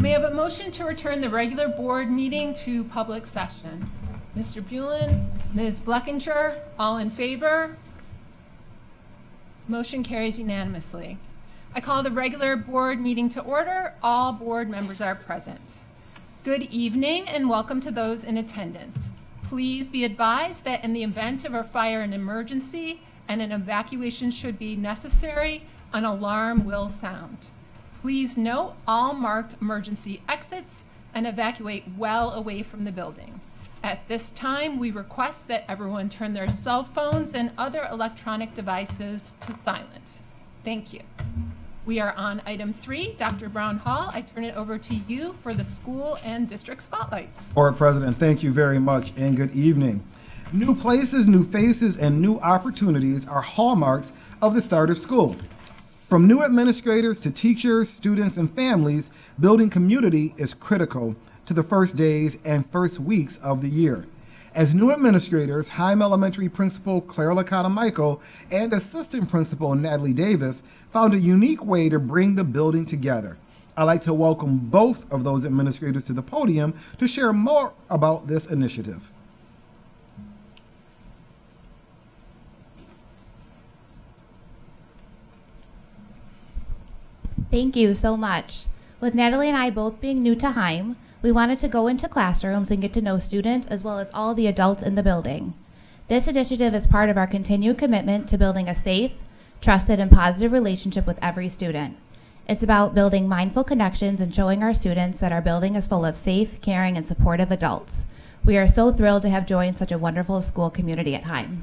May I have a motion to return the regular board meeting to public session? Mr. Bulin, Ms. Bleckinger, all in favor? Motion carries unanimously. I call the regular board meeting to order. All board members are present. Good evening and welcome to those in attendance. Please be advised that in the event of a fire and emergency and an evacuation should be necessary, an alarm will sound. Please note all marked emergency exits and evacuate well away from the building. At this time, we request that everyone turn their cell phones and other electronic devices to silent. Thank you. We are on item 3. Dr. Brown Hall, I turn it over to you for the school and district spotlights. Board President, thank you very much and good evening. New places, new faces, and new opportunities are hallmarks of the start of school. From new administrators to teachers, students, and families, building community is critical to the first days and first weeks of the year. As new administrators, Heim Elementary Principal Claire Licata Michael and Assistant Principal Natalie Davis found a unique way to bring the building together. I'd like to welcome both of those administrators to the podium to share more about this initiative. Thank you so much. With Natalie and I both being new to Heim, we wanted to go into classrooms and get to know students as well as all the adults in the building. This initiative is part of our continued commitment to building a safe, trusted, and positive relationship with every student. It's about building mindful connections and showing our students that our building is full of safe, caring, and supportive adults. We are so thrilled to have joined such a wonderful school community at Heim.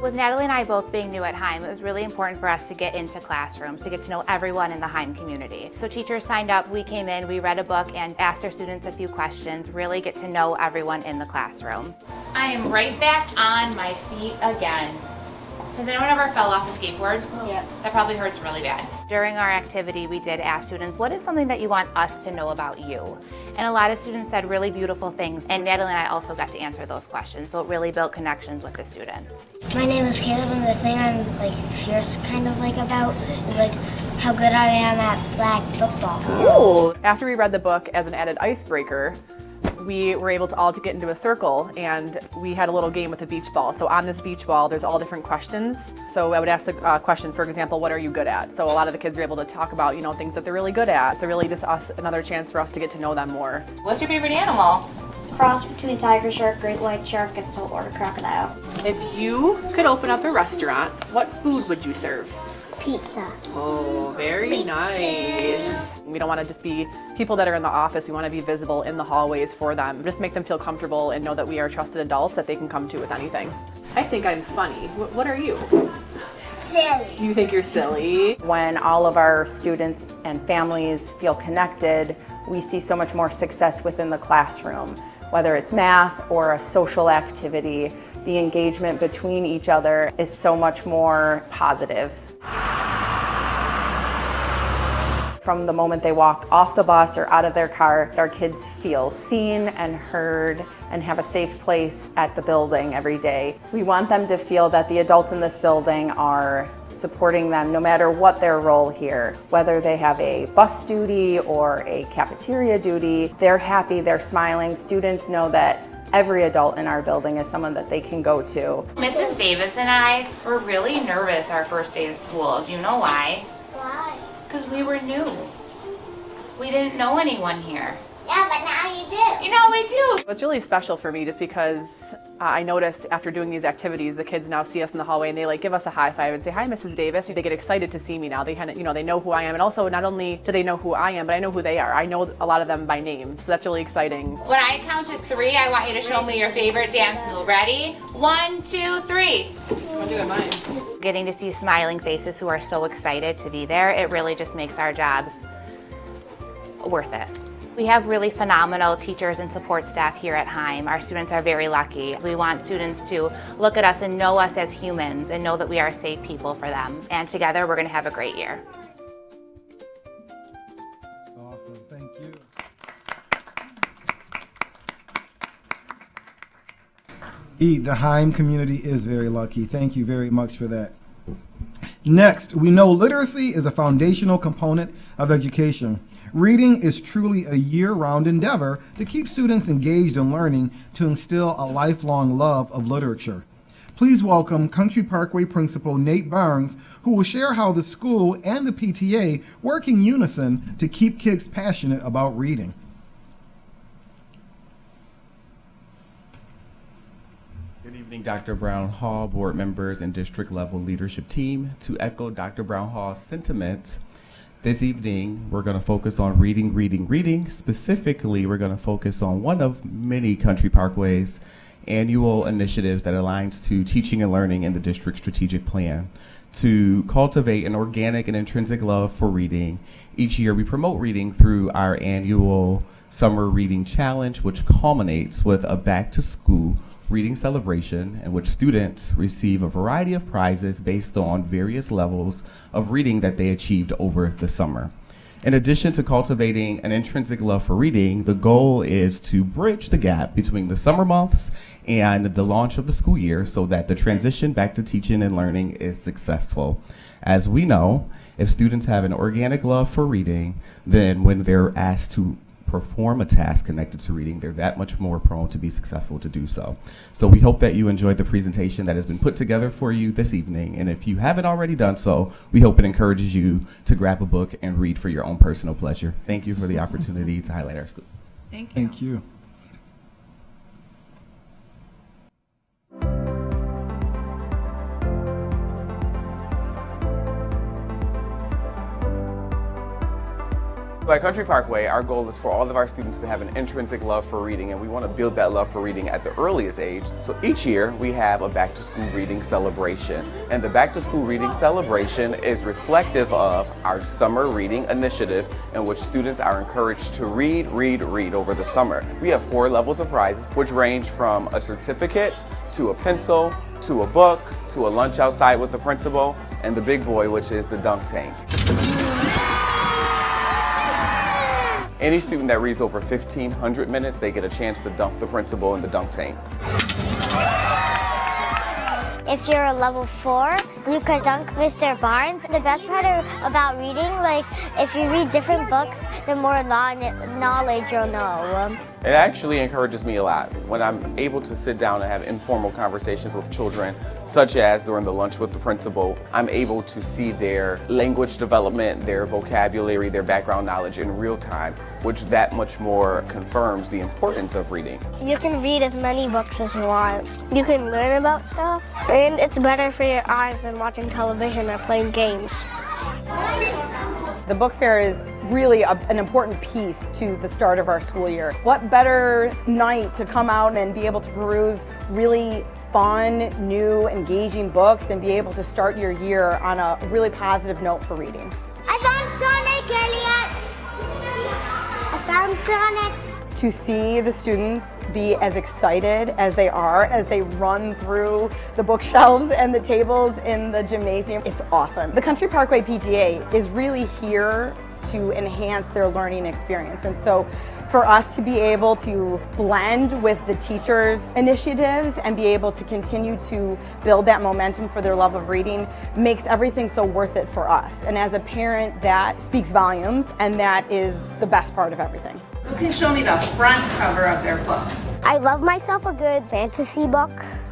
With Natalie and I both being new at Heim, it was really important for us to get into classrooms, to get to know everyone in the Heim community. So teachers signed up, we came in, we read a book and asked our students a few questions, really get to know everyone in the classroom. I am right back on my feet again. Has anyone ever fell off a skateboard? Yeah. That probably hurts really bad. During our activity, we did ask students, what is something that you want us to know about you? And a lot of students said really beautiful things, and Natalie and I also got to answer those questions, so it really built connections with the students. My name is Caleb, and the thing I'm fierce about is how good I am at flag football. Ooh. After we read the book as an added icebreaker, we were able to all get into a circle and we had a little game with a beach ball. So on this beach ball, there's all different questions. So I would ask a question, for example, what are you good at? So a lot of the kids were able to talk about, things that they're really good at. So really just another chance for us to get to know them more. What's your favorite animal? Cross between tiger shark, great white shark, and saltwater crocodile. If you could open up a restaurant, what food would you serve? Pizza. Oh, very nice. We don't want to just be people that are in the office. We want to be visible in the hallways for them. Just make them feel comfortable and know that we are trusted adults that they can come to with anything. I think I'm funny. What are you? Silly. You think you're silly? When all of our students and families feel connected, we see so much more success within the classroom. Whether it's math or a social activity, the engagement between each other is so much more positive. From the moment they walk off the bus or out of their car, our kids feel seen and heard and have a safe place at the building every day. We want them to feel that the adults in this building are supporting them no matter what their role here. Whether they have a bus duty or a cafeteria duty, they're happy, they're smiling. Students know that every adult in our building is someone that they can go to. Mrs. Davis and I were really nervous our first day of school. Do you know why? Why? Because we were new. We didn't know anyone here. Yeah, but now you do. We do. It's really special for me just because I noticed after doing these activities, the kids now see us in the hallway and they give us a high five and say, hi, Mrs. Davis. They get excited to see me now. They they know who I am. And also not only do they know who I am, but I know who they are. I know a lot of them by name. So that's really exciting. When I count to 3, I want you to show me your favorite dance move. Ready? 1, 2, 3. I'll do it mine. Getting to see smiling faces who are so excited to be there, it really just makes our jobs worth it. We have really phenomenal teachers and support staff here at Heim. Our students are very lucky. We want students to look at us and know us as humans and know that we are safe people for them. And together we're going to have a great year. Awesome, thank you. The Heim community is very lucky. Thank you very much for that. Next, we know literacy is a foundational component of education. Reading is truly a year-round endeavor to keep students engaged in learning to instill a lifelong love of literature. Please welcome Country Parkway Principal Nate Barnes, who will share how the school and the PTA work in unison to keep kids passionate about reading. Good evening, Dr. Brown Hall, board members, and district level leadership team. To echo Dr. Brown Hall's sentiments, this evening we're going to focus on reading. Specifically, we're going to focus on one of many Country Parkway's annual initiatives that aligns to teaching and learning in the district strategic plan. To cultivate an organic and intrinsic love for reading, each year we promote reading through our annual Summer Reading Challenge, which culminates with a back-to-school reading celebration in which students receive a variety of prizes based on various levels of reading that they achieved over the summer. In addition to cultivating an intrinsic love for reading, the goal is to bridge the gap between the summer months and the launch of the school year so that the transition back to teaching and learning is successful. As we know, if students have an organic love for reading, then when they're asked to perform a task connected to reading, they're that much more prone to be successful to do so. So we hope that you enjoyed the presentation that has been put together for you this evening. And if you haven't already done so, we hope it encourages you to grab a book and read for your own personal pleasure. Thank you for the opportunity to highlight our school. Thank you. Thank you. At Country Parkway, our goal is for all of our students to have an intrinsic love for reading, and we want to build that love for reading at the earliest age. So each year we have a back-to-school reading celebration, and the back-to-school reading celebration is reflective of our summer reading initiative in which students are encouraged to read over the summer. We have 4 levels of prizes, which range from a certificate to a pencil, to a book, to a lunch outside with the principal, and the big boy, which is the dunk tank. Any student that reads over 1,500 minutes, they get a chance to dunk the principal in the dunk tank. If you're a level 4, you could dunk Mr. Barnes. The best part about reading, like if you read different books, the more knowledge you'll know. It actually encourages me a lot when I'm able to sit down and have informal conversations with children, such as during the lunch with the principal. I'm able to see their language development, their vocabulary, their background knowledge in real time, which that much more confirms the importance of reading. You can read as many books as you want. You can learn about stuff, and it's better for your eyes than watching television or playing games. The book fair is really an important piece to the start of our school year. What better night to come out and be able to peruse really fun, new, engaging books and be able to start your year on a really positive note for reading. I found Sonic, Elliot! I found Sonic. To see the students be as excited as they are as they run through the bookshelves and the tables in the gymnasium, it's awesome. The Country Parkway PTA is really here to enhance their learning experience. And so for us to be able to blend with the teachers' initiatives and be able to continue to build that momentum for their love of reading makes everything so worth it for us. And as a parent, that speaks volumes, and that is the best part of everything. Who can show me the front cover of their book? I love myself a good fantasy book.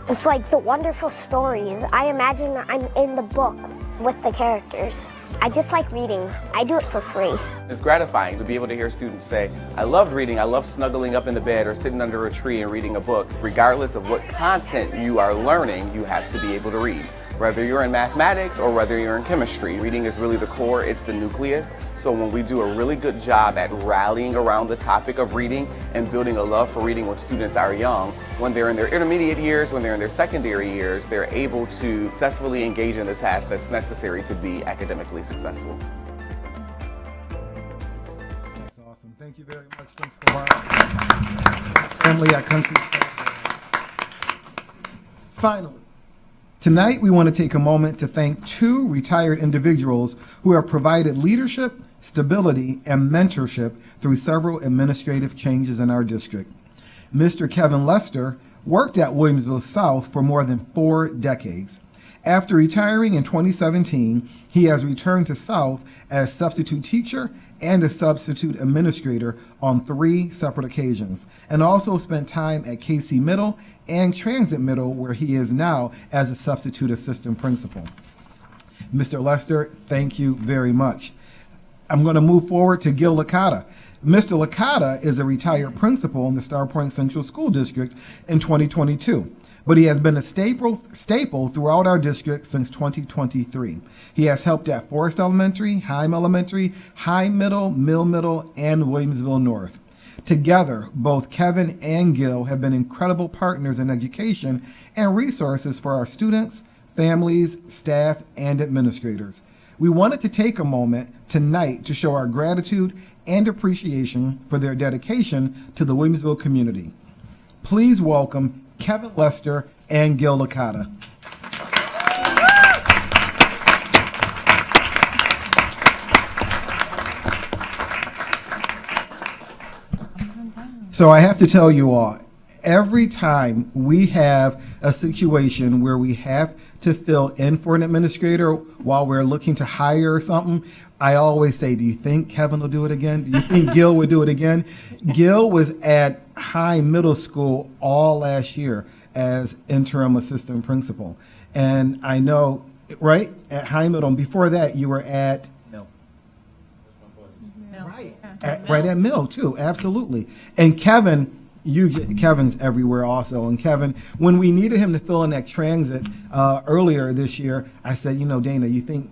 It's like the wonderful stories. I imagine I'm in the book with the characters. I just like reading. I do it for free. It's gratifying to be able to hear students say, I loved reading, I love snuggling up in the bed or sitting under a tree and reading a book. Regardless of what content you are learning, you have to be able to read. Whether you're in mathematics or whether you're in chemistry, reading is really the core, it's the nucleus. So when we do a really good job at rallying around the topic of reading and building a love for reading when students are young, when they're in their intermediate years, when they're in their secondary years, they're able to successfully engage in the task that's necessary to be academically successful. That's awesome. Thank you very much, Principal Barnes. Family at Country. Finally, tonight, we want to take a moment to thank 2 retired individuals who have provided leadership, stability, and mentorship through several administrative changes in our district. Mr. Kevin Lester worked at Williamsville South for more than 4 decades. After retiring in 2017, he has returned to South as substitute teacher and a substitute administrator on 3 separate occasions, and also spent time at KC Middle and Transit Middle, where he is now as a substitute assistant principal. Mr. Lester, thank you very much. I'm going to move forward to Gil Licata. Mr. Licata is a retired principal in the Star Point Central School District in 2022, but he has been a staple throughout our district since 2023. He has helped at Forest Elementary, Heim Elementary, Heim Middle, Mill Middle, and Williamsville North. Together, both Kevin and Gil have been incredible partners in education and resources for our students, families, staff, and administrators. We wanted to take a moment tonight to show our gratitude and appreciation for their dedication to the Williamsville community. Please welcome Kevin Lester and Gil Licata. So I have to tell you all, every time we have a situation where we have to fill in for an administrator while we're looking to hire something, I always say, do you think Kevin will do it again? Do you think Gil will do it again? Gil was at High Middle School all last year as interim assistant principal. And I know, right, at High Middle, and before that you were at right at Mill too, absolutely. And Kevin's everywhere also. And Kevin, when we needed him to fill in that transit earlier this year, I said, Dana, you think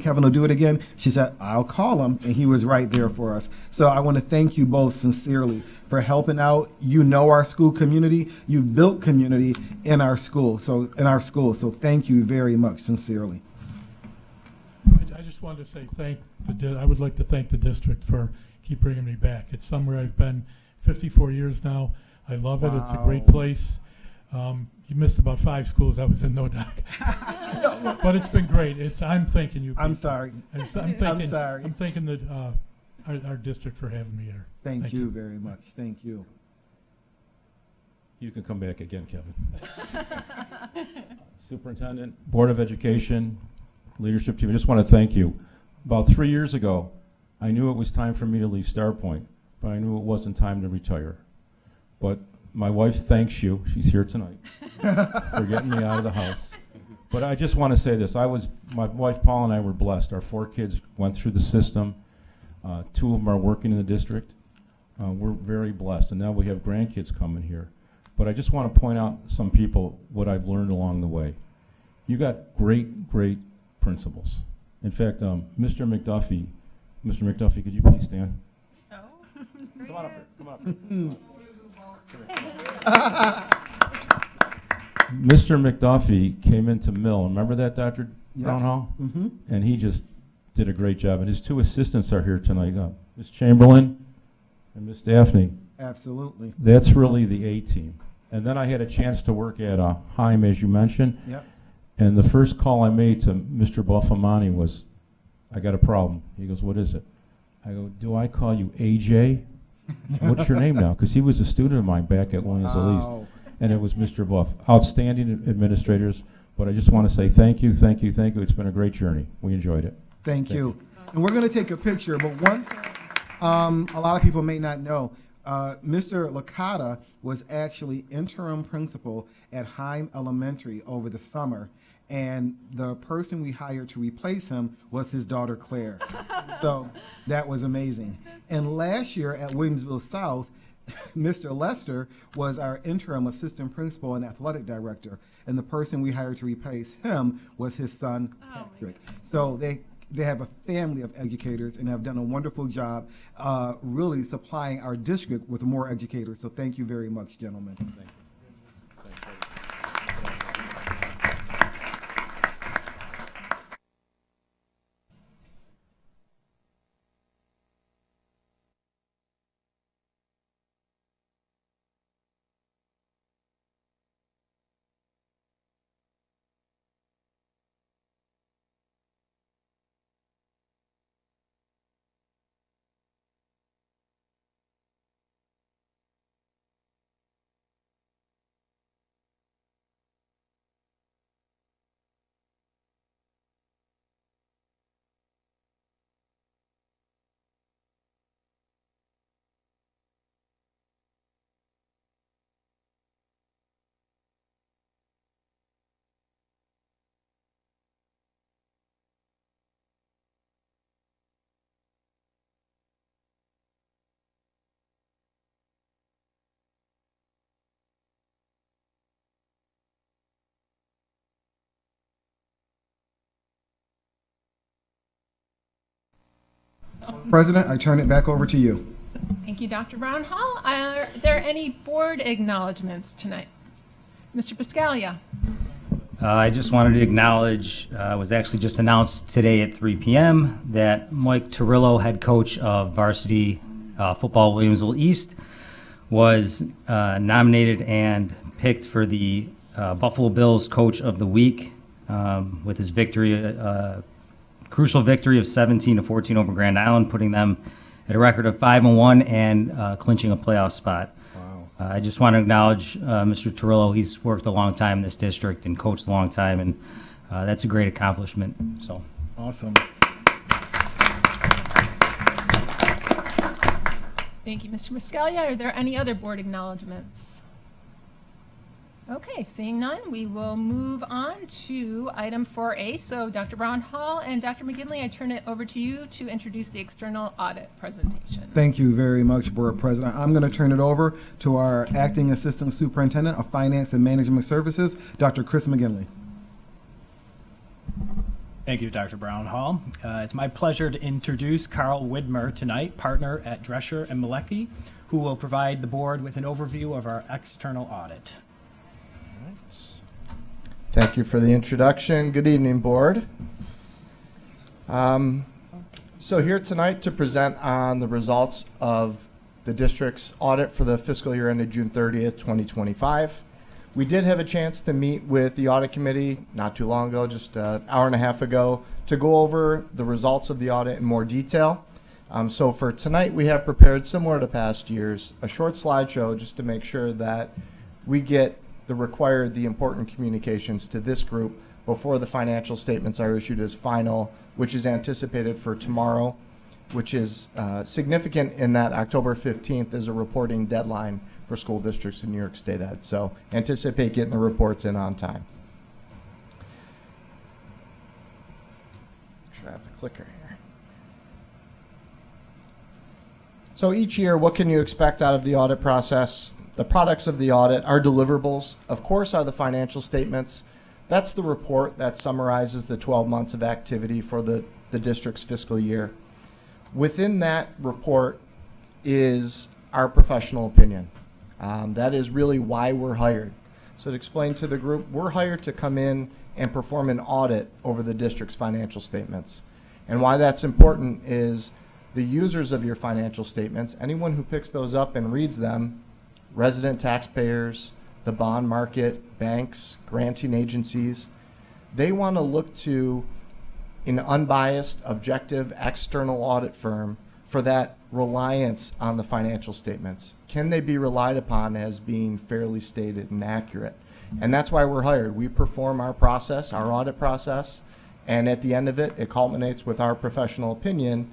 Kevin will do it again? She said, I'll call him, and he was right there for us. So I want to thank you both sincerely for helping out. You know our school community. You've built community in our school. So thank you very much, sincerely. I just wanted to say I would like to thank the district for keep bringing me back. It's somewhere I've been 54 years now. I love it. It's a great place. You missed about 5 schools. I was in no doc. But it's been great. I'm thanking you. I'm sorry. I'm sorry. I'm thanking our district for having me here. Thank you very much. Thank you. You can come back again, Kevin. Superintendent, Board of Education, leadership team, I just want to thank you. About 3 years ago, I knew it was time for me to leave Star Point, but I knew it wasn't time to retire. But my wife thanks you, she's here tonight, for getting me out of the house. But I just want to say this, my wife Paul and I were blessed. Our 4 kids went through the system. 2 of them are working in the district. We're very blessed, and now we have grandkids coming here. But I just want to point out some people, what I've learned along the way. You got great, great principals. In fact, Mr. McDuffie, could you please stand? Oh, Come on up here. Come on up here. Mr. McDuffie came into Mill. Remember that, Dr. Brownhall? Mm-hmm. And he just did a great job. And his 2 assistants are here tonight, Ms. Chamberlain and Ms. Daphne. Absolutely. That's really the A team. And then I had a chance to work at Heim, as you mentioned. Yep. And the first call I made to Mr. Buffamani was, I got a problem. He goes, what is it? I go, do I call you AJ? What's your name now? Because he was a student of mine back at Williams-Lee East. And it was Mr. Buff. Outstanding administrators. But I just want to say thank you, thank you, thank you. It's been a great journey. We enjoyed it. Thank you. And we're going to take a picture, but one a lot of people may not know, Mr. Licata was actually interim principal at Heim Elementary over the summer, and the person we hired to replace him was his daughter Claire. So that was amazing. And last year at Williamsville South, Mr. Lester was our interim assistant principal and athletic director, and the person we hired to replace him was his son, Patrick. So they have a family of educators and have done a wonderful job really supplying our district with more educators. So thank you very much, gentlemen. Thank you. President, I turn it back over to you. Thank you, Dr. Brown Hall. Are there any board acknowledgements tonight? Mr. Piscaglia. I just wanted to acknowledge, it was actually just announced today at 3 p.m. that Mike Turillo, head coach of varsity football Williamsville East, was nominated and picked for the Buffalo Bills Coach of the Week with his victory, crucial victory of 17-14 over Grand Island, putting them at a record of 5-1 and clinching a playoff spot. I just want to acknowledge Mr. Turillo. He's worked a long time in this district and coached a long time, and that's a great accomplishment. So awesome. Thank you, Mr. Piscaglia. Are there any other board acknowledgements? Okay, seeing none, we will move on to item 4A. So Dr. Brown Hall and Dr. McGinley, I turn it over to you to introduce the external audit presentation. Thank you very much, Board President. I'm going to turn it over to our Acting Assistant Superintendent of Finance and Management Services, Dr. Chris McGinley. Thank you, Dr. Brown Hall. It's my pleasure to introduce Carl Widmer tonight, partner at Drescher and Malecki, who will provide the board with an overview of our external audit. Thank you for the introduction. Good evening, board. So here tonight to present on the results of the district's audit for the fiscal year ended June 30th, 2025. We did have a chance to meet with the audit committee not too long ago, just an hour and a half ago, to go over the results of the audit in more detail. So for tonight, we have prepared, similar to past years, a short slideshow just to make sure that we get the important communications to this group before the financial statements are issued as final, which is anticipated for tomorrow, which is significant in that October 15th is a reporting deadline for school districts in New York State Ed. So anticipate getting the reports in on time. Make sure I have the clicker here. So each year, what can you expect out of the audit process? The products of the audit, our deliverables, of course, are the financial statements. That's the report that summarizes the 12 months of activity for the district's fiscal year. Within that report is our professional opinion. That is really why we're hired. So to explain to the group, we're hired to come in and perform an audit over the district's financial statements. And why that's important is the users of your financial statements, anyone who picks those up and reads them, resident taxpayers, the bond market, banks, granting agencies, they want to look to an unbiased, objective, external audit firm for that reliance on the financial statements. Can they be relied upon as being fairly stated and accurate? And that's why we're hired. We perform our process, our audit process, and at the end of it, it culminates with our professional opinion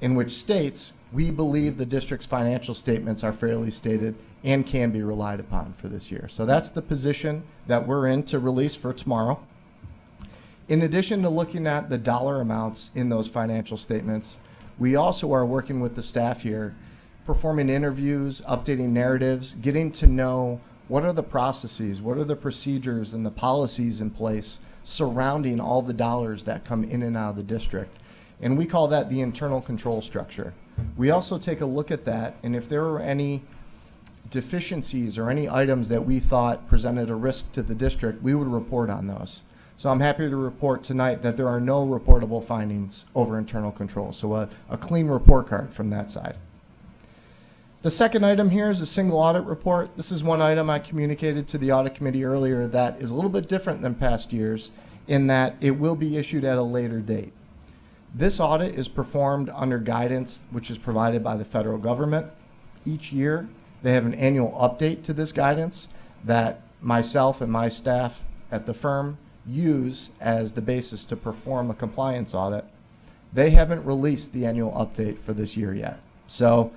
in which states we believe the district's financial statements are fairly stated and can be relied upon for this year. So that's the position that we're in to release for tomorrow. In addition to looking at the dollar amounts in those financial statements, we also are working with the staff here, performing interviews, updating narratives, getting to know what are the processes, what are the procedures and the policies in place surrounding all the dollars that come in and out of the district. And we call that the internal control structure. We also take a look at that, and if there are any deficiencies or any items that we thought presented a risk to the district, we would report on those. So I'm happy to report tonight that there are no reportable findings over internal control. So a clean report card from that side. The second item here is a single audit report. This is one item I communicated to the audit committee earlier that is a little bit different than past years in that it will be issued at a later date. This audit is performed under guidance which is provided by the federal government. Each year, they have an annual update to this guidance that myself and my staff at the firm use as the basis to perform a compliance audit. They haven't released the annual update for this year yet. So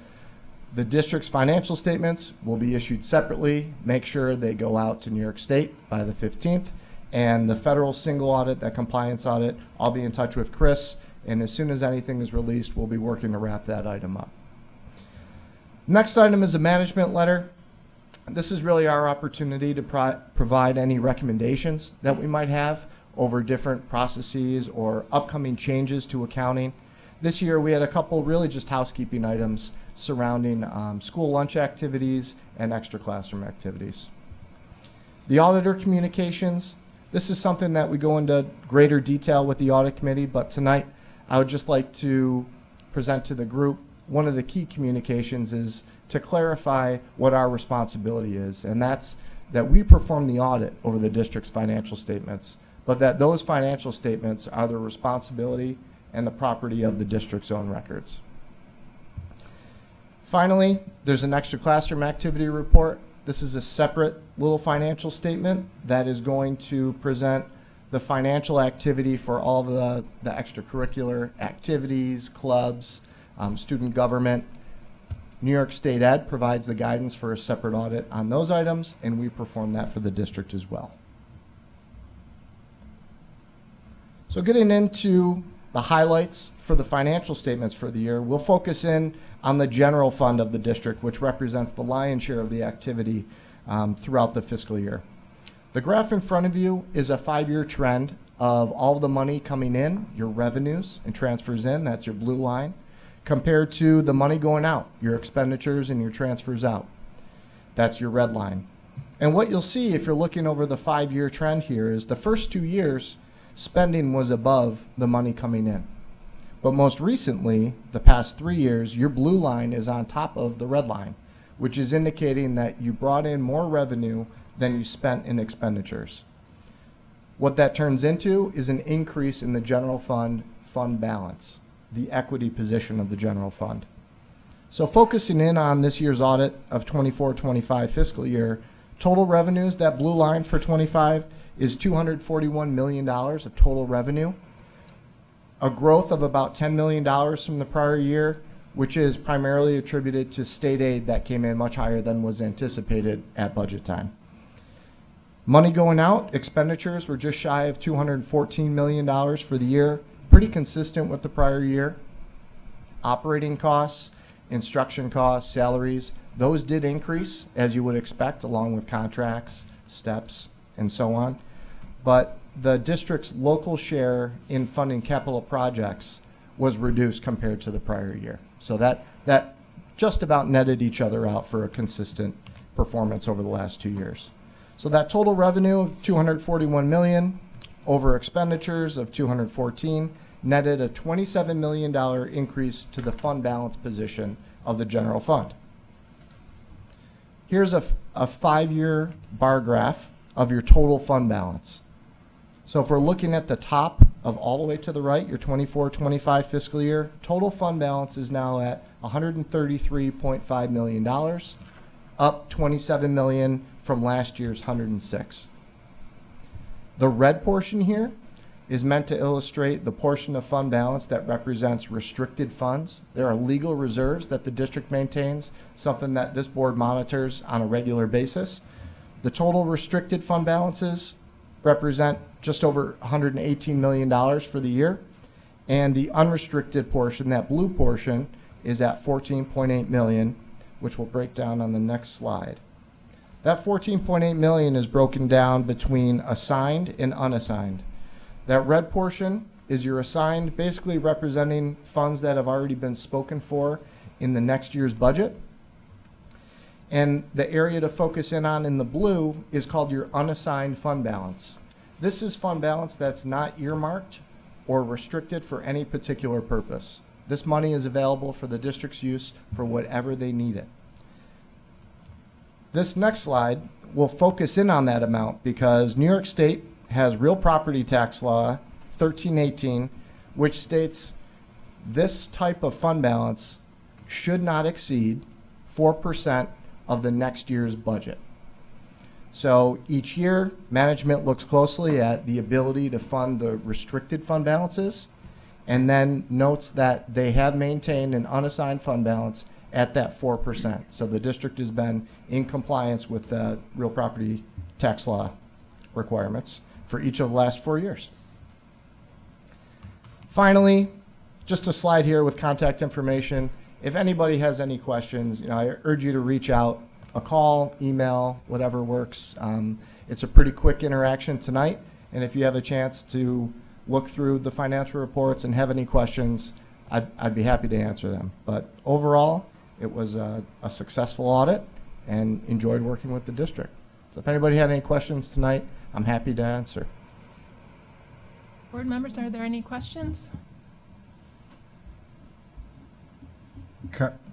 the district's financial statements will be issued separately. Make sure they go out to New York State by the 15th. And the federal single audit, that compliance audit, I'll be in touch with Chris. And as soon as anything is released, we'll be working to wrap that item up. Next item is a management letter. This is really our opportunity to provide any recommendations that we might have over different processes or upcoming changes to accounting. This year we had a couple really just housekeeping items surrounding school lunch activities and extra classroom activities. The auditor communications, this is something that we go into greater detail with the audit committee, but tonight I would just like to present to the group one of the key communications is to clarify what our responsibility is, and that's that we perform the audit over the district's financial statements, but that those financial statements are the responsibility and the property of the district's own records. Finally, there's an extra classroom activity report. This is a separate little financial statement that is going to present the financial activity for all the extracurricular activities, clubs, student government. New York State Ed provides the guidance for a separate audit on those items, and we perform that for the district as well. So getting into the highlights for the financial statements for the year, we'll focus in on the general fund of the district, which represents the lion's share of the activity throughout the fiscal year. The graph in front of you is a 5-year trend of all the money coming in, your revenues and transfers in, that's your blue line, compared to the money going out, your expenditures and your transfers out. That's your red line. And what you'll see if you're looking over the 5-year trend here is the first 2 years, spending was above the money coming in. But most recently, the past 3 years, your blue line is on top of the red line, which is indicating that you brought in more revenue than you spent in expenditures. What that turns into is an increase in the general fund balance, the equity position of the general fund. So focusing in on this year's audit of 24-25 fiscal year, total revenues, that blue line for 25 is $241 million of total revenue, a growth of about $10 million from the prior year, which is primarily attributed to state aid that came in much higher than was anticipated at budget time. Money going out, expenditures were just shy of $214 million for the year, pretty consistent with the prior year. Operating costs, instruction costs, salaries, those did increase, as you would expect, along with contracts, steps, and so on. But the district's local share in funding capital projects was reduced compared to the prior year. So that just about netted each other out for a consistent performance over the last 2 years. So that total revenue of $241 million over expenditures of $214 netted a $27 million increase to the fund balance position of the general fund. Here's a 5-year bar graph of your total fund balance. So if we're looking at the top of all the way to the right, your 24-25 fiscal year, total fund balance is now at $133.5 million, up $27 million from last year's 106. The red portion here is meant to illustrate the portion of fund balance that represents restricted funds. There are legal reserves that the district maintains, something that this board monitors on a regular basis. The total restricted fund balances represent just over $118 million for the year, and the unrestricted portion, that blue portion, is at $14.8 million, which we'll break down on the next slide. That $14.8 million is broken down between assigned and unassigned. That red portion is your assigned, basically representing funds that have already been spoken for in the next year's budget. And the area to focus in on in the blue is called your unassigned fund balance. This is fund balance that's not earmarked or restricted for any particular purpose. This money is available for the district's use for whatever they need it. This next slide will focus in on that amount because New York State has real property tax law 1318, which states this type of fund balance should not exceed 4% of the next year's budget. So each year, management looks closely at the ability to fund the restricted fund balances and then notes that they have maintained an unassigned fund balance at that 4%. So the district has been in compliance with the real property tax law requirements for each of the last 4 years. Finally, just a slide here with contact information. If anybody has any questions, I urge you to reach out, a call, email, whatever works. It's a pretty quick interaction tonight, and if you have a chance to look through the financial reports and have any questions, I'd be happy to answer them. But overall, it was a successful audit and enjoyed working with the district. So if anybody had any questions tonight, I'm happy to answer. Board members, are there any questions?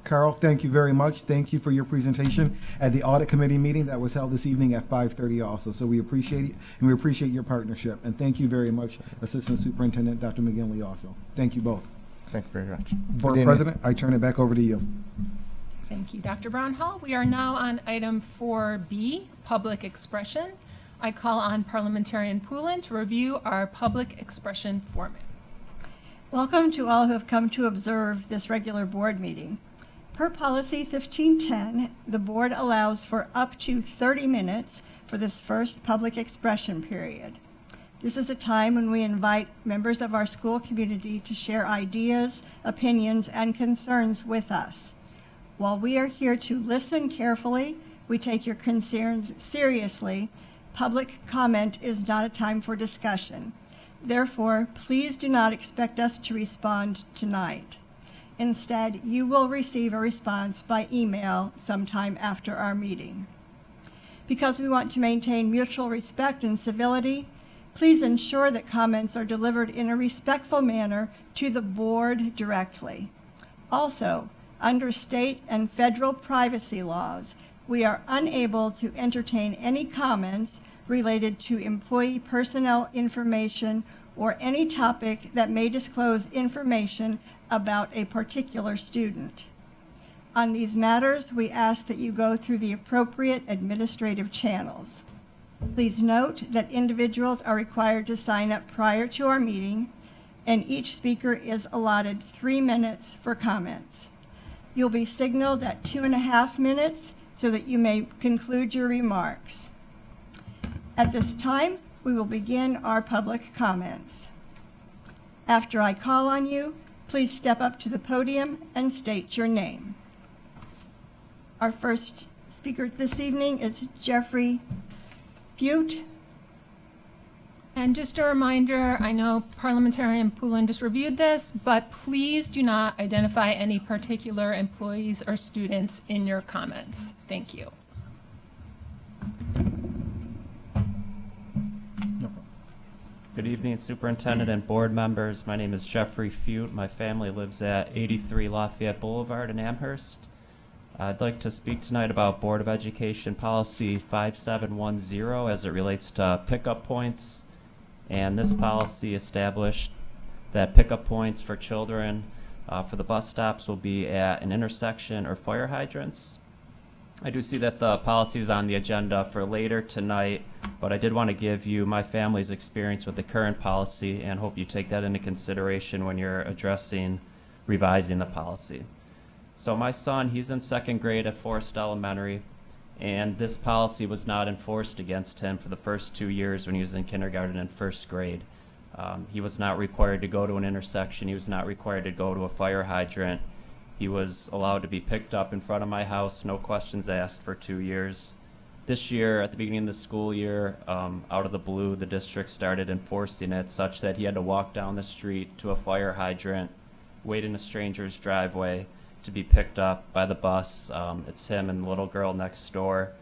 Carl, thank you very much. Thank you for your presentation at the audit committee meeting that was held this evening at 5:30 also. So we appreciate it, and we appreciate your partnership. And thank you very much, Assistant Superintendent Dr. McGinley also. Thank you both. Thank you very much. Board President, I turn it back over to you. Thank you, Dr. Brown Hall. We are now on item 4B, public expression. I call on Parliamentarian Poulin to review our public expression format. Welcome to all who have come to observe this regular board meeting. Per policy 1510, the board allows for up to 30 minutes for this first public expression period. This is a time when we invite members of our school community to share ideas, opinions, and concerns with us. While we are here to listen carefully, we take your concerns seriously. Public comment is not a time for discussion. Therefore, please do not expect us to respond tonight. Instead, you will receive a response by email sometime after our meeting. Because we want to maintain mutual respect and civility, please ensure that comments are delivered in a respectful manner to the board directly. Also, under state and federal privacy laws, we are unable to entertain any comments related to employee personnel information or any topic that may disclose information about a particular student. On these matters, we ask that you go through the appropriate administrative channels. Please note that individuals are required to sign up prior to our meeting, and each speaker is allotted 3 minutes for comments. You'll be signaled at 2.5 minutes so that you may conclude your remarks. At this time, we will begin our public comments. After I call on you, please step up to the podium and state your name. Our first speaker this evening is Jeffrey Fute. And just a reminder, I know Parliamentarian Poulin just reviewed this, but please do not identify any particular employees or students in your comments. Thank you. Good evening, Superintendent and board members. My name is Jeffrey Fute. My family lives at 83 Lafayette Boulevard in Amherst. I'd like to speak tonight about Board of Education Policy 5710 as it relates to pickup points. And this policy established that pickup points for children for the bus stops will be at an intersection or fire hydrants. I do see that the policy is on the agenda for later tonight, but I did want to give you my family's experience with the current policy and hope you take that into consideration when you're revising the policy. So my son, he's in 2nd grade at Forest Elementary, and this policy was not enforced against him for the first 2 years when he was in kindergarten and 1st grade. He was not required to go to an intersection. He was not required to go to a fire hydrant. He was allowed to be picked up in front of my house, no questions asked, for 2 years. This year, at the beginning of the school year, out of the blue, the district started enforcing it such that he had to walk down the street to a fire hydrant, wait in a stranger's driveway to be picked up by the bus. It's him and the little girl next door.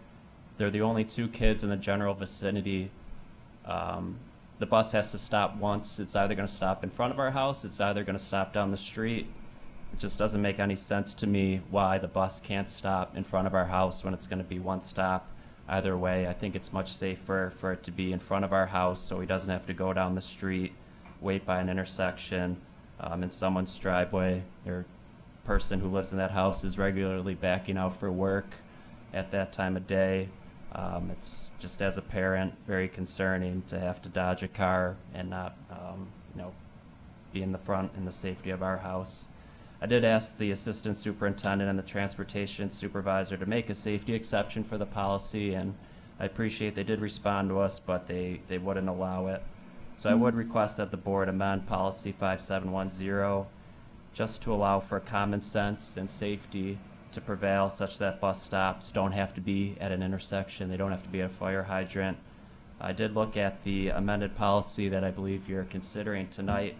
They're the only 2 kids in the general vicinity. The bus has to stop once. It's either going to stop in front of our house, it's either going to stop down the street. It just doesn't make any sense to me why the bus can't stop in front of our house when it's going to be one stop. Either way, I think it's much safer for it to be in front of our house so he doesn't have to go down the street, wait by an intersection in someone's driveway. Their person who lives in that house is regularly backing out for work at that time of day. It's just, as a parent, very concerning to have to dodge a car and not be in the front in the safety of our house. I did ask the assistant superintendent and the transportation supervisor to make a safety exception for the policy, and I appreciate they did respond to us, but they wouldn't allow it. So I would request that the board amend policy 5710 just to allow for common sense and safety to prevail, such that bus stops don't have to be at an intersection, they don't have to be at a fire hydrant. I did look at the amended policy that I believe you're considering tonight,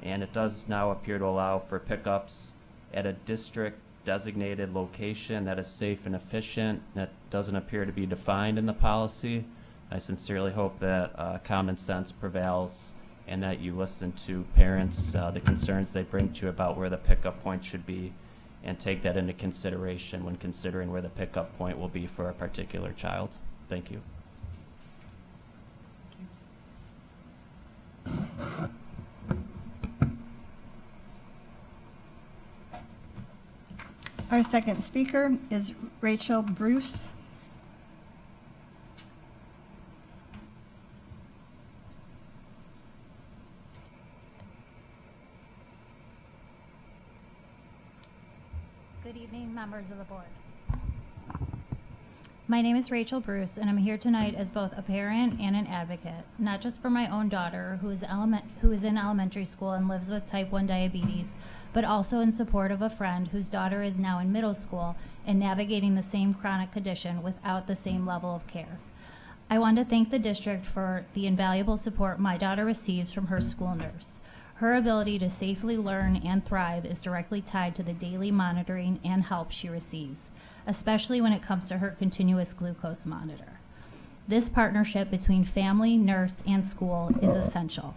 and it does now appear to allow for pickups at a district designated location that is safe and efficient. That doesn't appear to be defined in the policy. I sincerely hope that common sense prevails and that you listen to parents, the concerns they bring to you about where the pickup point should be, and take that into consideration when considering where the pickup point will be for a particular child. Thank you. Our second speaker is Rachel Bruce. Good evening, members of the board. My name is Rachel Bruce, and I'm here tonight as both a parent and an advocate, not just for my own daughter, who is in elementary school and lives with type 1 diabetes, but also in support of a friend whose daughter is now in middle school and navigating the same chronic condition without the same level of care. I want to thank the district for the invaluable support my daughter receives from her school nurse. Her ability to safely learn and thrive is directly tied to the daily monitoring and help she receives, especially when it comes to her continuous glucose monitor. This partnership between family, nurse, and school is essential.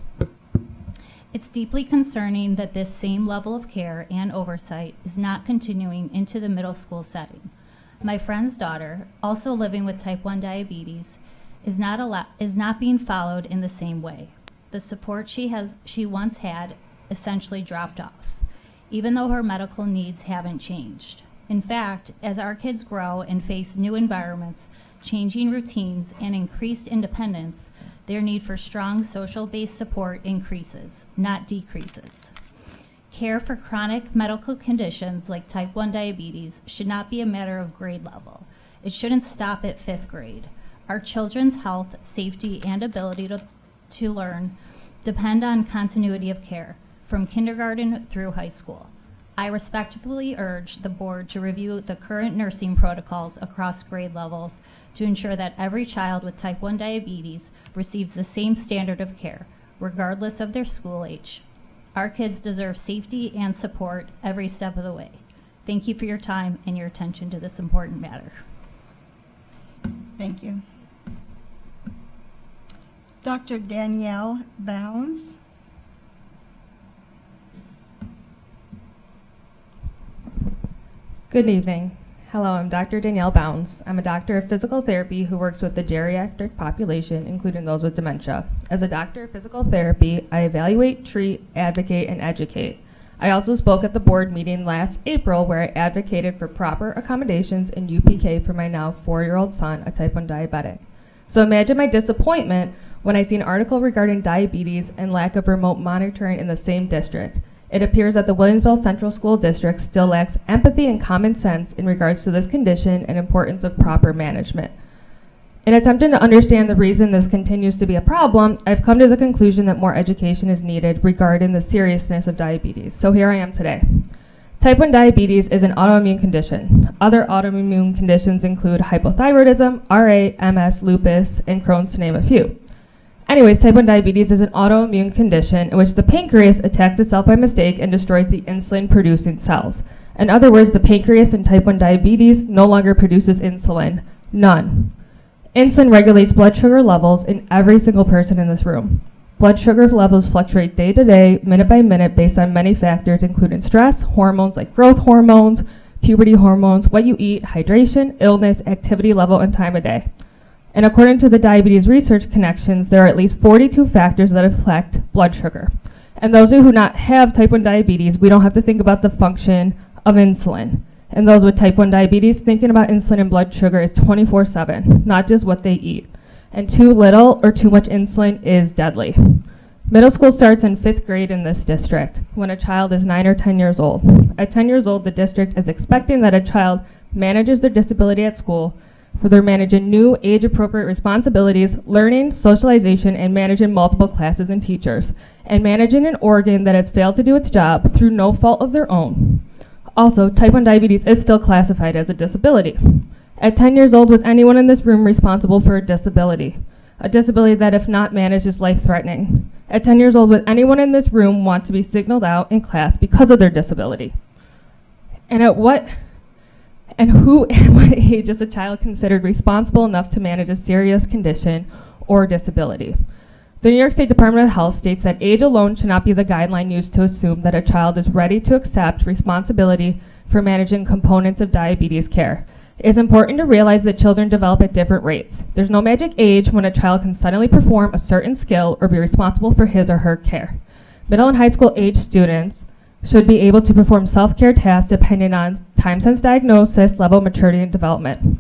It's deeply concerning that this same level of care and oversight is not continuing into the middle school setting. My friend's daughter, also living with type 1 diabetes, is not being followed in the same way. The support she once had essentially dropped off, even though her medical needs haven't changed. In fact, as our kids grow and face new environments, changing routines, and increased independence, their need for strong social-based support increases, not decreases. Care for chronic medical conditions like type 1 diabetes should not be a matter of grade level. It shouldn't stop at 5th grade. Our children's health, safety, and ability to learn depend on continuity of care from kindergarten through high school. I respectfully urge the board to review the current nursing protocols across grade levels to ensure that every child with type 1 diabetes receives the same standard of care, regardless of their school age. Our kids deserve safety and support every step of the way. Thank you for your time and your attention to this important matter. Thank you. Dr. Danielle Bounds. Good evening. Hello, I'm Dr. Danielle Bounds. I'm a doctor of physical therapy who works with the geriatric population, including those with dementia. As a doctor of physical therapy, I evaluate, treat, advocate, and educate. I also spoke at the board meeting last April where I advocated for proper accommodations in UPK for my now 4-year-old son, a type 1 diabetic. So imagine my disappointment when I see an article regarding diabetes and lack of remote monitoring in the same district. It appears that the Williamsville Central School District still lacks empathy and common sense in regards to this condition and importance of proper management. In attempting to understand the reason this continues to be a problem, I've come to the conclusion that more education is needed regarding the seriousness of diabetes. So here I am today. Type 1 diabetes is an autoimmune condition. Other autoimmune conditions include hypothyroidism, RA, MS, lupus, and Crohn's, to name a few. Anyways, type 1 diabetes is an autoimmune condition in which the pancreas attacks itself by mistake and destroys the insulin-producing cells. In other words, the pancreas in type 1 diabetes no longer produces insulin. None. Insulin regulates blood sugar levels in every single person in this room. Blood sugar levels fluctuate day to day, minute by minute, based on many factors, including stress, hormones like growth hormones, puberty hormones, what you eat, hydration, illness, activity level, and time of day. And according to the Diabetes Research Connections, there are at least 42 factors that affect blood sugar. And those who do not have type 1 diabetes, we don't have to think about the function of insulin. And those with type 1 diabetes, thinking about insulin and blood sugar is 24/7, not just what they eat. And too little or too much insulin is deadly. Middle school starts in 5th grade in this district, when a child is 9 or 10 years old. At 10 years old, the district is expecting that a child manages their disability at school, for they're managing new age-appropriate responsibilities, learning, socialization, and managing multiple classes and teachers, and managing an organ that has failed to do its job through no fault of their own. Also, type 1 diabetes is still classified as a disability. At 10 years old, was anyone in this room responsible for a disability? A disability that, if not managed, is life-threatening. At 10 years old, would anyone in this room want to be signaled out in class because of their disability? And at what age is a child considered responsible enough to manage a serious condition or disability? The New York State Department of Health states that age alone should not be the guideline used to assume that a child is ready to accept responsibility for managing components of diabetes care. It is important to realize that children develop at different rates. There's no magic age when a child can suddenly perform a certain skill or be responsible for his or her care. Middle and high school age students should be able to perform self-care tasks depending on time since diagnosis, level of maturity, and development.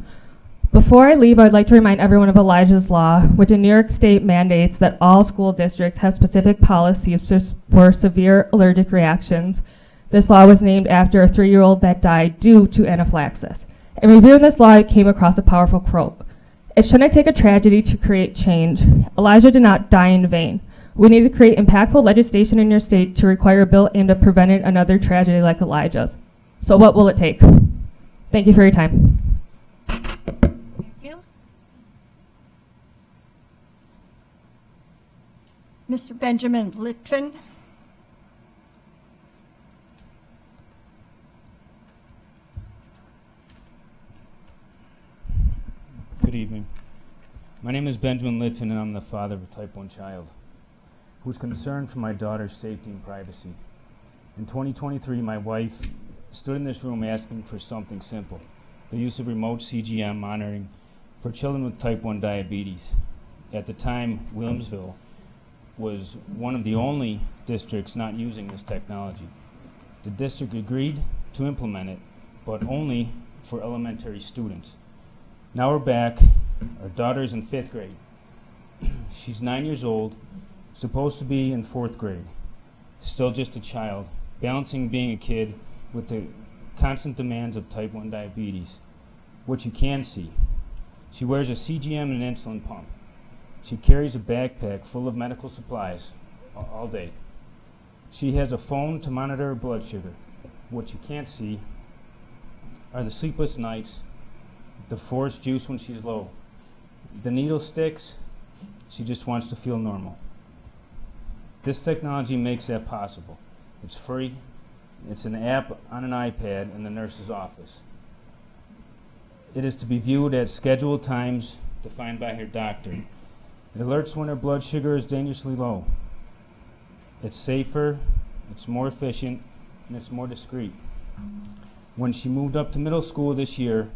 Before I leave, I'd like to remind everyone of Elijah's Law, which in New York State mandates that all school districts have specific policies for severe allergic reactions. This law was named after a 3-year-old that died due to anaphylaxis. In reviewing this law, I came across a powerful quote. It shouldn't take a tragedy to create change. Elijah did not die in vain. We need to create impactful legislation in your state to require a bill aimed at preventing another tragedy like Elijah's. So what will it take? Thank you for your time. Mr. Benjamin Litvin. Good evening. My name is Benjamin Litvin, and I'm the father of a type 1 child who's concerned for my daughter's safety and privacy. In 2023, my wife stood in this room asking for something simple, the use of remote CGM monitoring for children with type 1 diabetes. At the time, Williamsville was one of the only districts not using this technology. The district agreed to implement it, but only for elementary students. Now we're back. Our daughter's in 5th grade. She's 9 years old, supposed to be in 4th grade. Still just a child, balancing being a kid with the constant demands of type 1 diabetes. What you can see, she wears a CGM and an insulin pump. She carries a backpack full of medical supplies all day. She has a phone to monitor her blood sugar. What you can't see are the sleepless nights, the forced juice when she's low, the needle sticks. She just wants to feel normal. This technology makes that possible. It's free. It's an app on an iPad in the nurse's office. It is to be viewed at scheduled times defined by her doctor. It alerts when her blood sugar is dangerously low. It's safer, it's more efficient, and it's more discreet. When she moved up to middle school this year,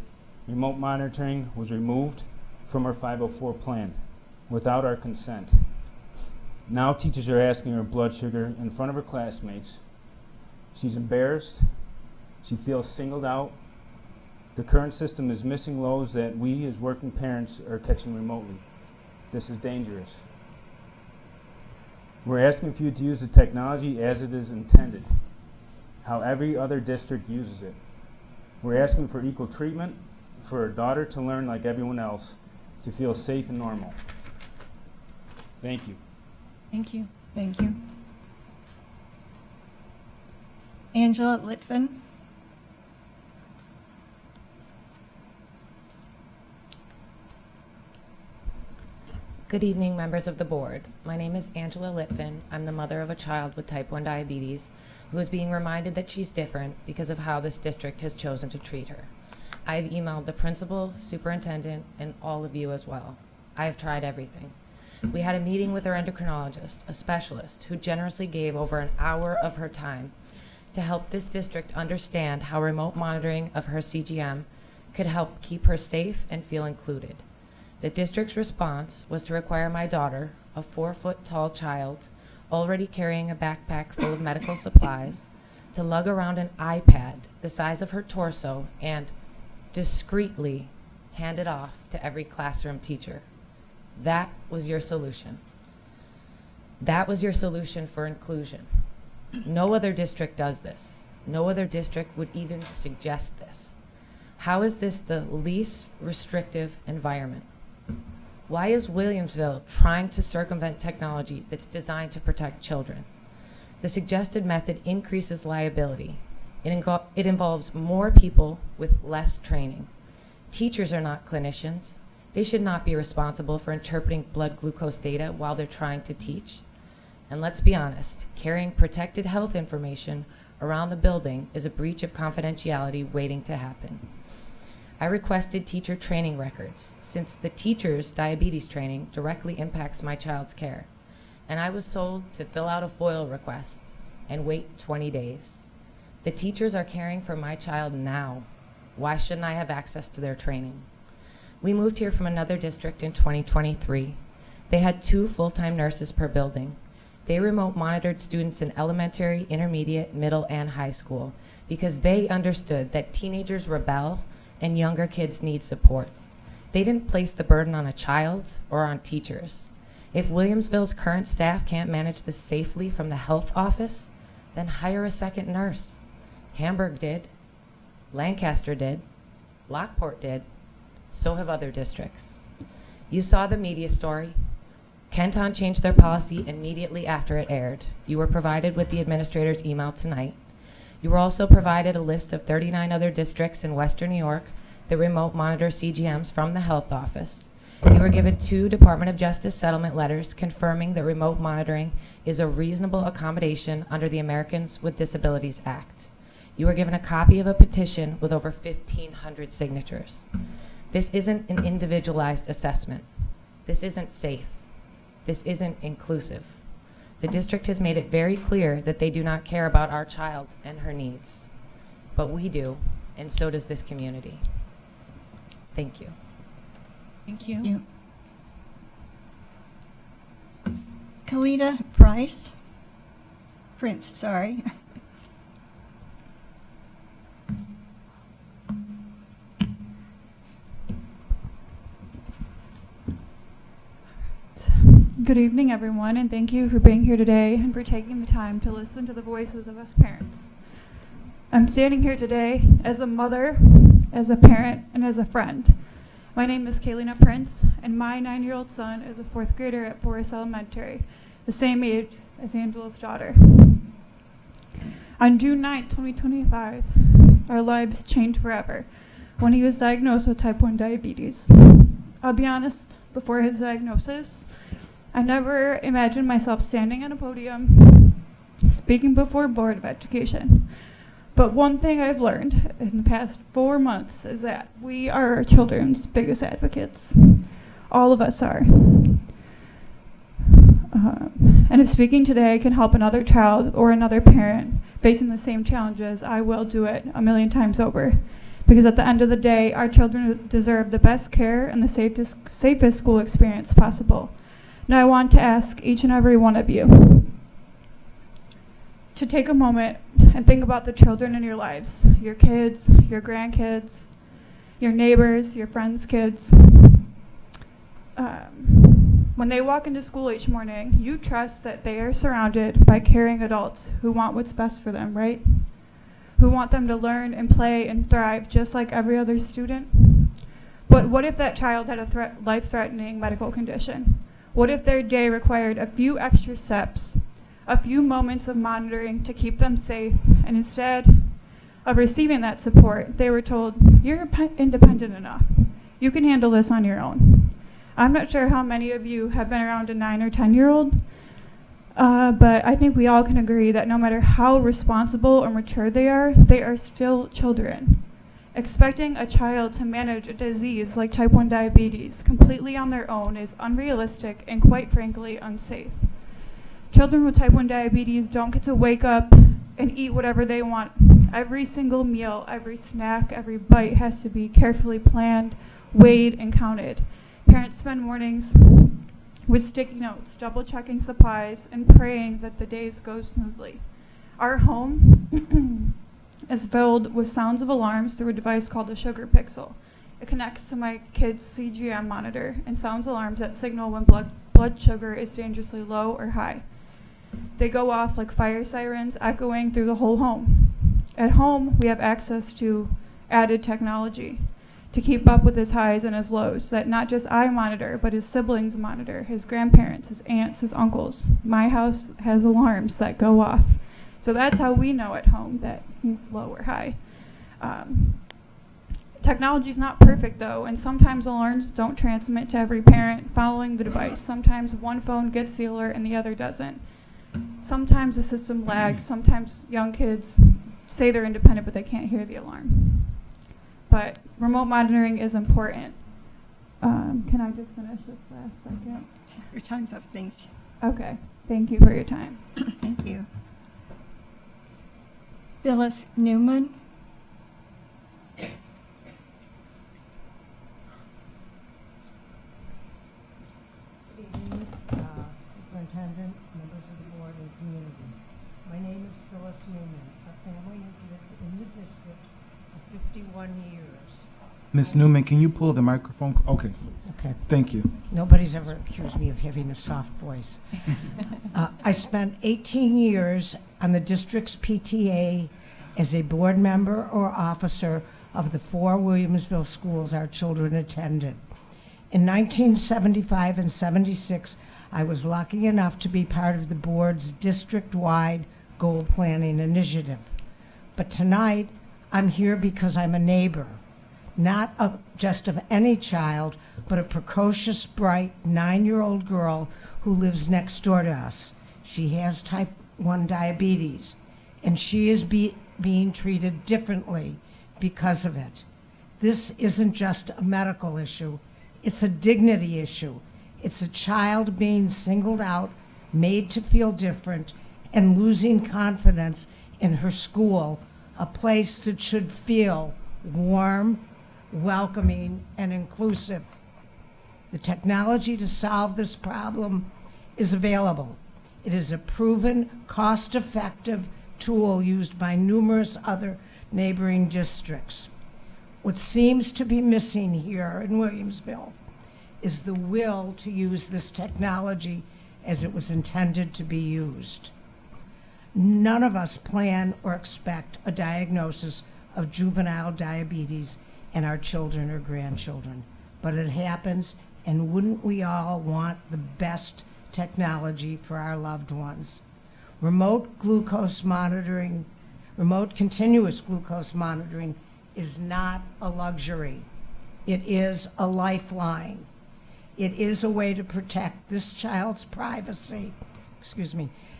remote monitoring was removed from her 504 plan without our consent. Now teachers are asking her blood sugar in front of her classmates. She's embarrassed. She feels singled out. The current system is missing lows that we as working parents are catching remotely. This is dangerous. We're asking for you to use the technology as it is intended, how every other district uses it. We're asking for equal treatment, for our daughter to learn like everyone else, to feel safe and normal. Thank you. Thank you. Thank you. Angela Litvin. Good evening, members of the board. My name is Angela Litvin. I'm the mother of a child with type 1 diabetes who is being reminded that she's different because of how this district has chosen to treat her. I've emailed the principal, superintendent, and all of you as well. I have tried everything. We had a meeting with our endocrinologist, a specialist, who generously gave over an hour of her time to help this district understand how remote monitoring of her CGM could help keep her safe and feel included. The district's response was to require my daughter, a 4-foot-tall child, already carrying a backpack full of medical supplies, to lug around an iPad the size of her torso and discreetly hand it off to every classroom teacher. That was your solution. That was your solution for inclusion. No other district does this. No other district would even suggest this. How is this the least restrictive environment? Why is Williamsville trying to circumvent technology that's designed to protect children? The suggested method increases liability. It involves more people with less training. Teachers are not clinicians. They should not be responsible for interpreting blood glucose data while they're trying to teach. And let's be honest, carrying protected health information around the building is a breach of confidentiality waiting to happen. I requested teacher training records, since the teacher's diabetes training directly impacts my child's care. And I was told to fill out a FOIL request and wait 20 days. The teachers are caring for my child now. Why shouldn't I have access to their training? We moved here from another district in 2023. They had 2 full-time nurses per building. They remote monitored students in elementary, intermediate, middle, and high school because they understood that teenagers rebel and younger kids need support. They didn't place the burden on a child or on teachers. If Williamsville's current staff can't manage this safely from the health office, then hire a second nurse. Hamburg did, Lancaster did, Lockport did, so have other districts. You saw the media story. Kenton changed their policy immediately after it aired. You were provided with the administrator's email tonight. You were also provided a list of 39 other districts in Western New York that remote monitor CGMs from the health office. You were given 2 Department of Justice settlement letters confirming that remote monitoring is a reasonable accommodation under the Americans with Disabilities Act. You were given a copy of a petition with over 1,500 signatures. This isn't an individualized assessment. This isn't safe. This isn't inclusive. The district has made it very clear that they do not care about our child and her needs. But we do, and so does this community. Thank you. Thank you. Kalita Prince, sorry. Good evening, everyone, and thank you for being here today and for taking the time to listen to the voices of us parents. I'm standing here today as a mother, as a parent, and as a friend. My name is Kalina Prince, and my 9-year-old son is a 4th grader at Forest Elementary, the same age as Angela's daughter. On June 9th, 2025, our lives changed forever when he was diagnosed with type 1 diabetes. I'll be honest, before his diagnosis, I never imagined myself standing on a podium, speaking before a board of education. But one thing I've learned in the past 4 months is that we are our children's biggest advocates. All of us are. And if speaking today can help another child or another parent facing the same challenges, I will do it 1,000,000 times over. Because at the end of the day, our children deserve the best care and the safest school experience possible. Now I want to ask each and every one of you to take a moment and think about the children in your lives, your kids, your grandkids, your neighbors, your friends' kids. When they walk into school each morning, you trust that they are surrounded by caring adults who want what's best for them, right? Who want them to learn and play and thrive just like every other student. But what if that child had a life-threatening medical condition? What if their day required a few extra steps, a few moments of monitoring to keep them safe, and instead of receiving that support, they were told, "You're independent enough. You can handle this on your own." I'm not sure how many of you have been around a 9 or 10-year-old, but I think we all can agree that no matter how responsible or mature they are still children. Expecting a child to manage a disease like type 1 diabetes completely on their own is unrealistic and quite frankly unsafe. Children with type 1 diabetes don't get to wake up and eat whatever they want. Every single meal, every snack, every bite has to be carefully planned, weighed, and counted. Parents spend mornings with sticky notes, double-checking supplies, and praying that the days go smoothly. Our home is filled with sounds of alarms through a device called a Sugar Pixel. It connects to my kid's CGM monitor and sounds alarms that signal when blood sugar is dangerously low or high. They go off like fire sirens, echoing through the whole home. At home, we have access to added technology to keep up with his highs and his lows that not just I monitor, but his siblings monitor, his grandparents, his aunts, his uncles. My house has alarms that go off. So that's how we know at home that he's low or high. Technology is not perfect though, and sometimes alarms don't transmit to every parent following the device. Sometimes one phone gets the alert and the other doesn't. Sometimes the system lags. Sometimes young kids say they're independent, but they can't hear the alarm. But remote monitoring is important. Can I just finish this last second? Your time's up, thanks. Okay. Thank you for your time. Thank you. Phyllis Newman. Superintendent, members of the board, and community. My name is Phyllis Newman. Our family has lived in the district for 51 years. Ms. Newman, can you pull the microphone? Okay. Okay. Thank you. Nobody's ever accused me of having a soft voice. I spent 18 years on the district's PTA as a board member or officer of the 4 Williamsville schools our children attended. In 1975 and 76, I was lucky enough to be part of the board's district-wide goal planning initiative. But tonight, I'm here because I'm a neighbor, not just of any child, but a precocious, bright 9-year-old girl who lives next door to us. She has type 1 diabetes, and she is being treated differently because of it. This isn't just a medical issue, it's a dignity issue. It's a child being singled out, made to feel different, and losing confidence in her school, a place that should feel warm, welcoming, and inclusive. The technology to solve this problem is available. It is a proven, cost-effective tool used by numerous other neighboring districts. What seems to be missing here in Williamsville is the will to use this technology as it was intended to be used. None of us plan or expect a diagnosis of juvenile diabetes in our children or grandchildren, but it happens, and wouldn't we all want the best technology for our loved ones? Remote continuous glucose monitoring is not a luxury. It is a lifeline. It is a way to protect this child's privacy,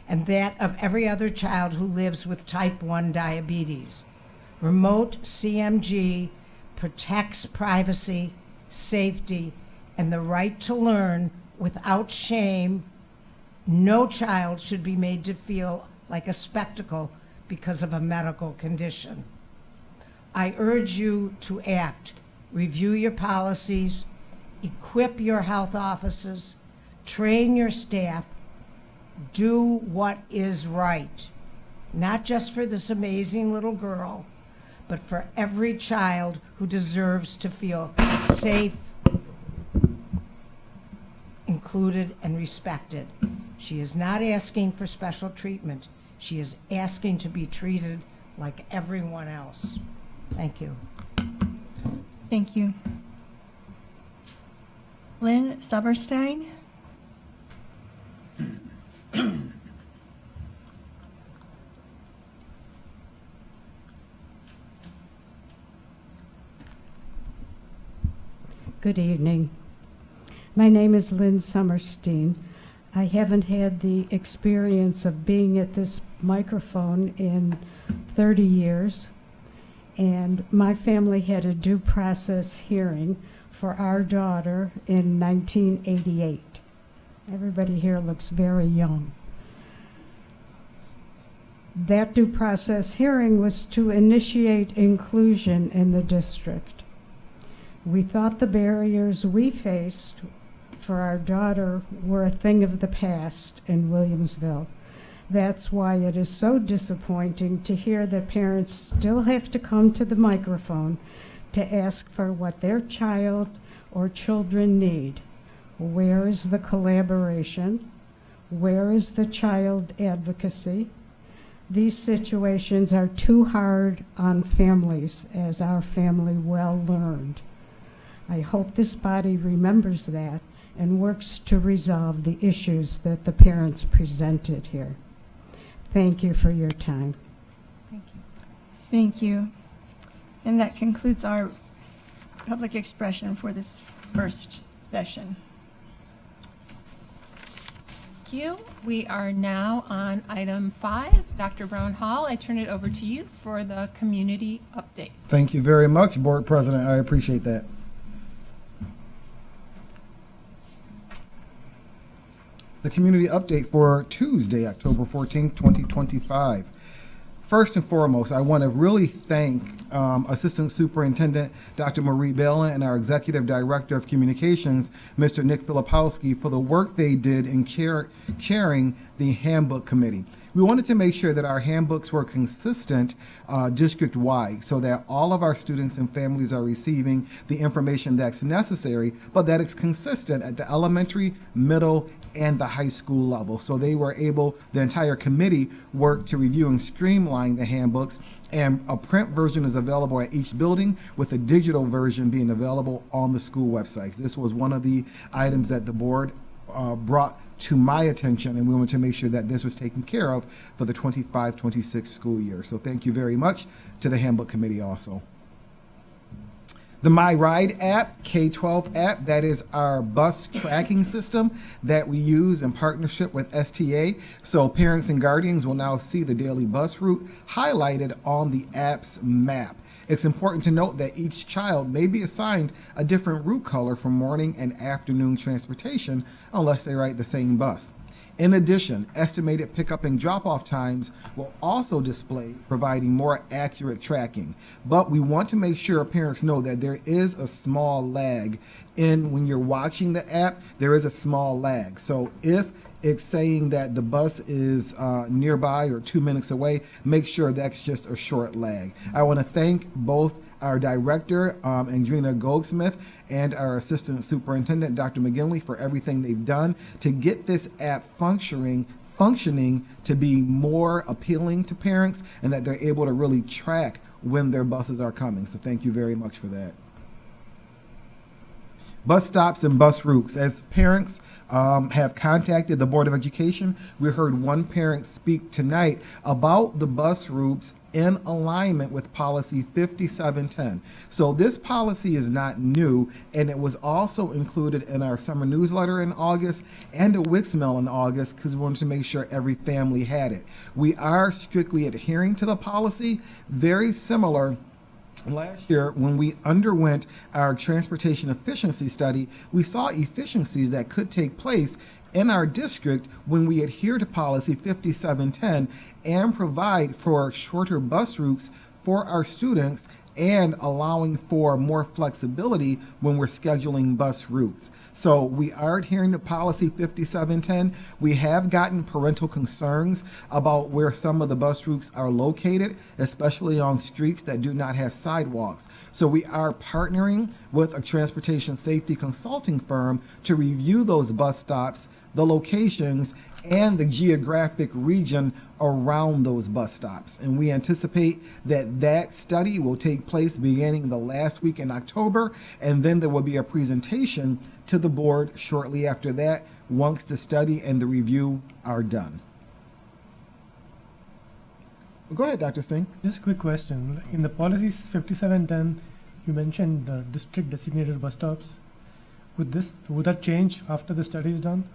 and that of every other child who lives with type 1 diabetes. Remote CMG protects privacy, safety, and the right to learn without shame. No child should be made to feel like a spectacle because of a medical condition. I urge you to act. Review your policies, equip your health offices, train your staff, do what is right, not just for this amazing little girl, but for every child who deserves to feel safe, included, and respected. She is not asking for special treatment. She is asking to be treated like everyone else. Thank you. Thank you. Lynn Suberstein. Good evening. My name is Lynn Summerstein. I haven't had the experience of being at this microphone in 30 years, and my family had a due process hearing for our daughter in 1988. Everybody here looks very young. That due process hearing was to initiate inclusion in the district. We thought the barriers we faced for our daughter were a thing of the past in Williamsville. That's why it is so disappointing to hear that parents still have to come to the microphone to ask for what their child or children need. Where is the collaboration? Where is the child advocacy? These situations are too hard on families, as our family well learned. I hope this body remembers that and works to resolve the issues that the parents presented here. Thank you for your time. Thank you. Thank you. And that concludes our public expression for this first session. Thank you. We are now on item 5. Dr. Brown Hall, I turn it over to you for the community update. Thank you very much, Board President. I appreciate that. The community update for Tuesday, October 14th, 2025. First and foremost, I want to really thank Assistant Superintendent Dr. Marie Balin and our Executive Director of Communications, Mr. Nick Filipowski, for the work they did in chairing the Handbook Committee. We wanted to make sure that our handbooks were consistent district-wide so that all of our students and families are receiving the information that's necessary, but that it's consistent at the elementary, middle, and the high school level. So they were able, the entire committee worked to review and streamline the handbooks, and a print version is available at each building with a digital version being available on the school websites. This was one of the items that the board brought to my attention, and we wanted to make sure that this was taken care of for the 25-26 school year. So thank you very much to the Handbook Committee also. The My Ride app, K-12 app, that is our bus tracking system that we use in partnership with STA. So parents and guardians will now see the daily bus route highlighted on the app's map. It's important to note that each child may be assigned a different route color for morning and afternoon transportation unless they ride the same bus. In addition, estimated pickup and drop-off times will also display, providing more accurate tracking. But we want to make sure parents know that there is a small lag in when you're watching the app, there is a small lag. So if it's saying that the bus is nearby or 2 minutes away, make sure that's just a short lag. I want to thank both our director, Andrina Goldsmith, and our assistant superintendent, Dr. McGinley, for everything they've done to get this app functioning to be more appealing to parents and that they're able to really track when their buses are coming. So thank you very much for that. Bus stops and bus routes. As parents have contacted the Board of Education, we heard one parent speak tonight about the bus routes in alignment with Policy 5710. So this policy is not new, and it was also included in our summer newsletter in August and a Wixmail in August because we wanted to make sure every family had it. We are strictly adhering to the policy, very similar. Last year, when we underwent our transportation efficiency study, we saw efficiencies that could take place in our district when we adhere to Policy 5710 and provide for shorter bus routes for our students and allowing for more flexibility when we're scheduling bus routes. So we are adhering to Policy 5710. We have gotten parental concerns about where some of the bus routes are located, especially on streets that do not have sidewalks. So we are partnering with a transportation safety consulting firm to review those bus stops, the locations, and the geographic region around those bus stops. And we anticipate that that study will take place beginning the last week in October, and then there will be a presentation to the board shortly after that once the study and the review are done. Go ahead, Dr. Singh. Just a quick question. In the policies 5710, you mentioned district designated bus stops. Would that change after the study is done?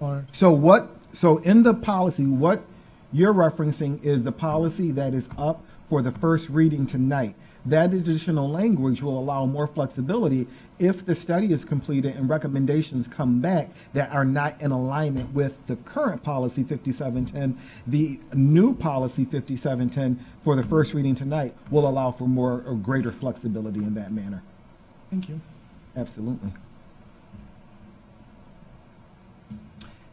Or So in the policy, what you're referencing is the policy that is up for the first reading tonight. That additional language will allow more flexibility if the study is completed and recommendations come back that are not in alignment with the current policy 5710. The new policy 5710 for the first reading tonight will allow for more or greater flexibility in that manner. Thank you. Absolutely.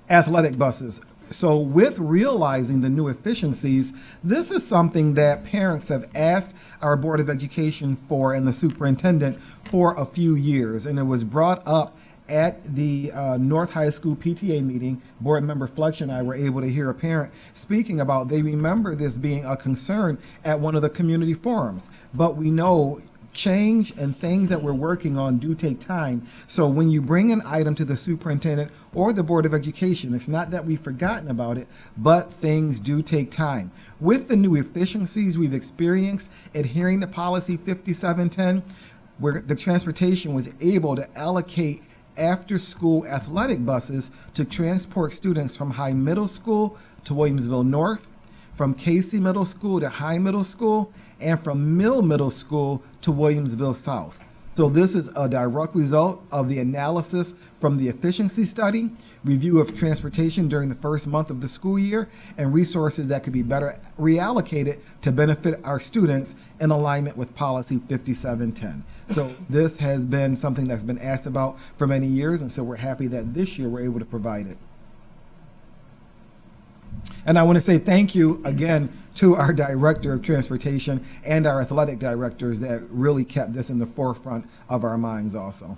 Athletic buses. So with realizing the new efficiencies, this is something that parents have asked our Board of Education for and the superintendent for a few years. And it was brought up at the North High School PTA meeting. Board member Fletcher and I were able to hear a parent speaking about they remember this being a concern at one of the community forums. But we know change and things that we're working on do take time. So when you bring an item to the superintendent or the Board of Education, it's not that we've forgotten about it, but things do take time. With the new efficiencies we've experienced adhering to Policy 5710, where the transportation was able to allocate after-school athletic buses to transport students from High Middle School to Williamsville North, from Casey Middle School to High Middle School, and from Mill Middle School to Williamsville South. So this is a direct result of the analysis from the efficiency study, review of transportation during the first month of the school year, and resources that could be better reallocated to benefit our students in alignment with Policy 5710. So this has been something that's been asked about for many years, and so we're happy that this year we're able to provide it. And I want to say thank you again to our Director of Transportation and our athletic directors that really kept this in the forefront of our minds also.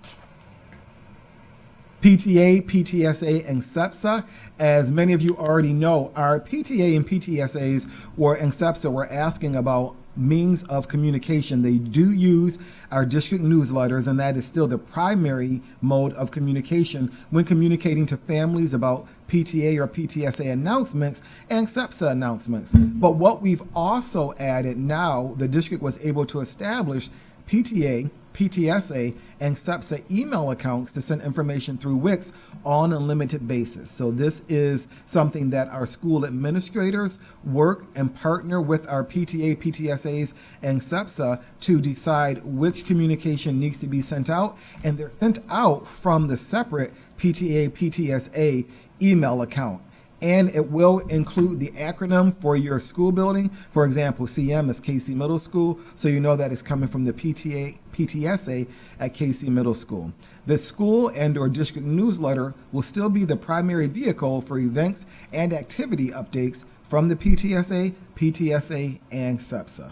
PTA, PTSA, and SEPSA. As many of you already know, our PTA and PTSAs and SEPSA were asking about means of communication. They do use our district newsletters, and that is still the primary mode of communication when communicating to families about PTA or PTSA announcements and SEPSA announcements. But what we've also added now, the district was able to establish PTA, PTSA, and SEPSA email accounts to send information through Wix on a limited basis. So this is something that our school administrators work and partner with our PTA, PTSAs, and SEPSA to decide which communication needs to be sent out, and they're sent out from the separate PTA, PTSA email account. And it will include the acronym for your school building. For example, CM is Casey Middle School, so you know that it's coming from the PTA, PTSA at Casey Middle School. The school and or district newsletter will still be the primary vehicle for events and activity updates from the PTSA, PTSA, and SEPSA.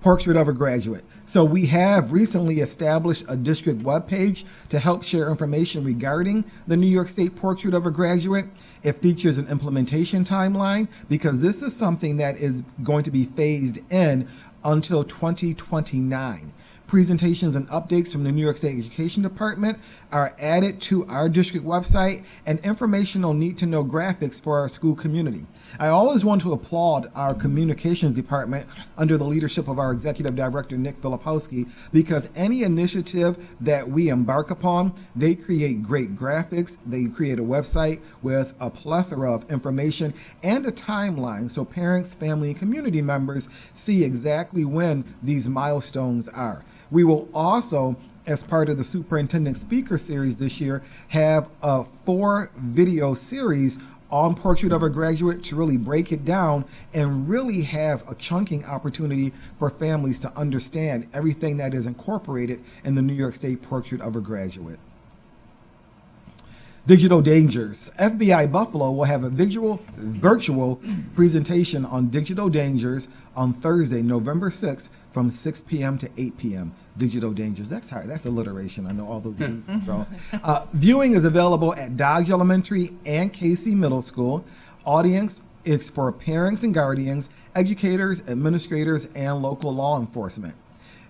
Portrait of a Graduate. So we have recently established a district webpage to help share information regarding the New York State Portrait of a Graduate. It features an implementation timeline because this is something that is going to be phased in until 2029. Presentations and updates from the New York State Education Department are added to our district website, and informational need-to-know graphics for our school community. I always want to applaud our communications department under the leadership of our executive director, Nick Filipowski, because any initiative that we embark upon, they create great graphics, they create a website with a plethora of information and a timeline so parents, family, and community members see exactly when these milestones are. We will also, as part of the Superintendent Speaker Series this year, have a 4-video series on Portrait of a Graduate to really break it down and really have a chunking opportunity for families to understand everything that is incorporated in the New York State Portrait of a Graduate. Digital dangers. FBI Buffalo will have a virtual presentation on digital dangers on Thursday, November 6th from 6 p.m. to 8 p.m. Digital dangers. That's hard. That's alliteration. I know all those things. Viewing is available at Dodge Elementary and Casey Middle School. Audience is for parents and guardians, educators, administrators, and local law enforcement.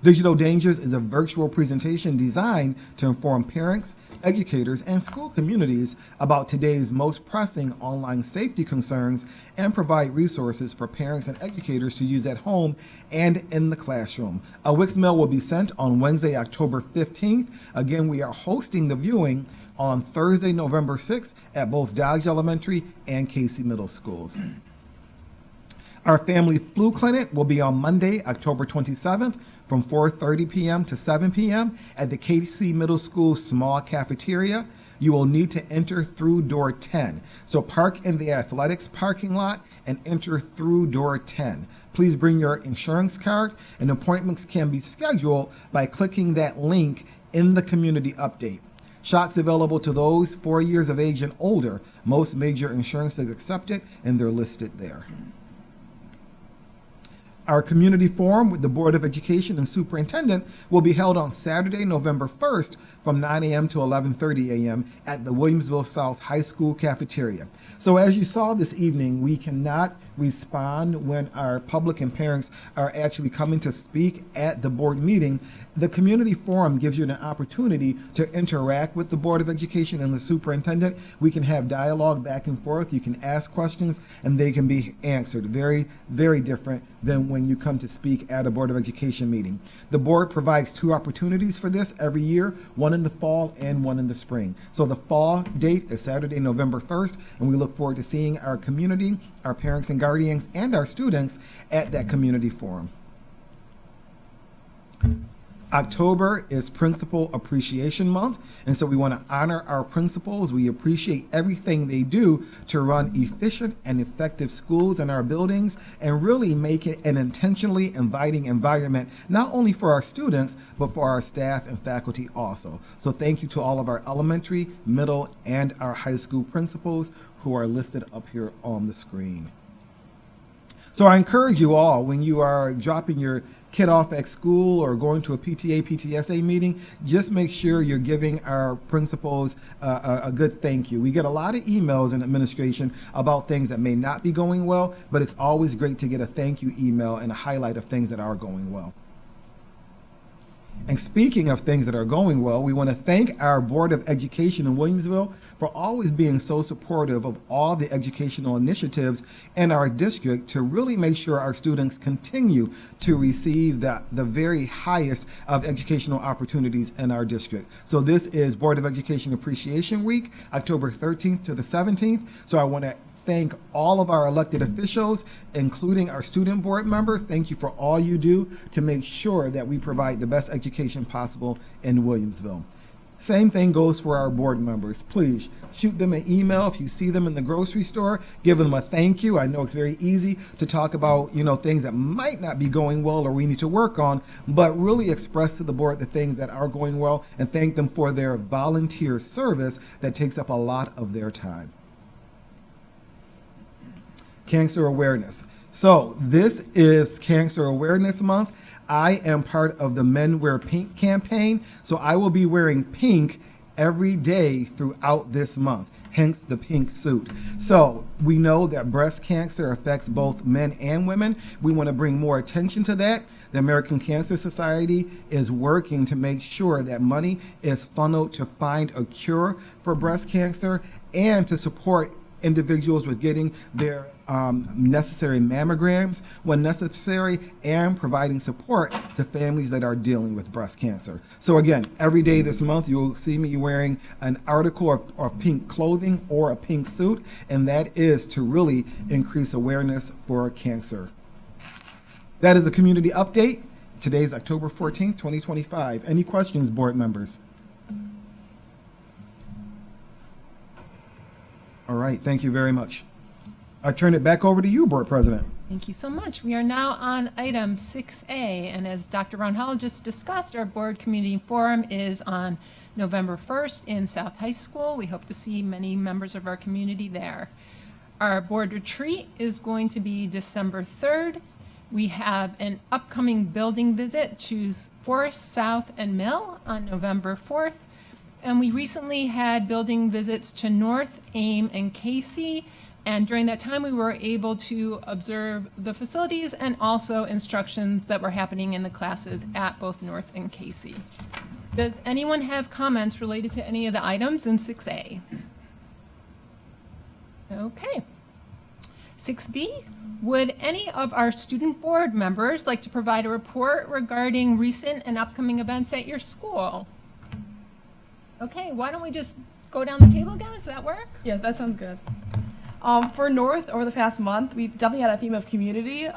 Digital Dangers is a virtual presentation designed to inform parents, educators, and school communities about today's most pressing online safety concerns and provide resources for parents and educators to use at home and in the classroom. A Wix mail will be sent on Wednesday, October 15th. Again, we are hosting the viewing on Thursday, November 6th at both Dodge Elementary and Casey Middle Schools. Our family flu clinic will be on Monday, October 27th from 4:30 p.m. to 7 p.m. at the Casey Middle School small cafeteria. You will need to enter through door 10. So park in the athletics parking lot and enter through door 10. Please bring your insurance card, and appointments can be scheduled by clicking that link in the community update. Shots available to those 4 years of age and older. Most major insurances accepted, and they're listed there. Our community forum with the Board of Education and Superintendent will be held on Saturday, November 1st from 9 a.m. to 11:30 a.m. at the Williamsville South High School cafeteria. So as you saw this evening, we cannot respond when our public and parents are actually coming to speak at the board meeting. The community forum gives you an opportunity to interact with the Board of Education and the superintendent. We can have dialogue back and forth. You can ask questions and they can be answered. Very, very different than when you come to speak at a Board of Education meeting. The board provides 2 opportunities for this every year, one in the fall and one in the spring. So the fall date is Saturday, November 1st, and we look forward to seeing our community, our parents and guardians, and our students at that community forum. October is Principal Appreciation Month, and so we want to honor our principals. We appreciate everything they do to run efficient and effective schools in our buildings and really make it an intentionally inviting environment, not only for our students, but for our staff and faculty also. So thank you to all of our elementary, middle, and our high school principals who are listed up here on the screen. So I encourage you all, when you are dropping your kid off at school or going to a PTA, PTSA meeting, just make sure you're giving our principals a good thank you. We get a lot of emails in administration about things that may not be going well, but it's always great to get a thank you email and a highlight of things that are going well. And speaking of things that are going well, we want to thank our Board of Education in Williamsville for always being so supportive of all the educational initiatives in our district to really make sure our students continue to receive the very highest of educational opportunities in our district. So this is Board of Education Appreciation Week, October 13th to the 17th. So I want to thank all of our elected officials, including our student board members. Thank you for all you do to make sure that we provide the best education possible in Williamsville. Same thing goes for our board members. Please shoot them an email if you see them in the grocery store. Give them a thank you. I know it's very easy to talk about, things that might not be going well or we need to work on, but really express to the board the things that are going well and thank them for their volunteer service that takes up a lot of their time. Cancer awareness. So this is Cancer Awareness Month. I am part of the Men Wear Pink campaign, so I will be wearing pink every day throughout this month, hence the pink suit. So we know that breast cancer affects both men and women. We want to bring more attention to that. The American Cancer Society is working to make sure that money is funneled to find a cure for breast cancer and to support individuals with getting their necessary mammograms when necessary and providing support to families that are dealing with breast cancer. So again, every day this month you'll see me wearing an article of pink clothing or a pink suit, and that is to really increase awareness for cancer. That is a community update. Today's October 14th, 2025. Any questions, board members? All right, thank you very much. I turn it back over to you, Board President. Thank you so much. We are now on item 6A, and as Dr. Roundhall just discussed, our board community forum is on November 1st in South High School. We hope to see many members of our community there. Our board retreat is going to be December 3rd. We have an upcoming building visit to Forest, South, and Mill on November 4th. And we recently had building visits to North, Ames, and Casey. And during that time, we were able to observe the facilities and also instructions that were happening in the classes at both North and Casey. Does anyone have comments related to any of the items in 6A? Okay. 6B, would any of our student board members like to provide a report regarding recent and upcoming events at your school? Okay, why don't we just go down the table again? Does that work? Yeah, that sounds good. For North, over the past month, we've definitely had a theme of community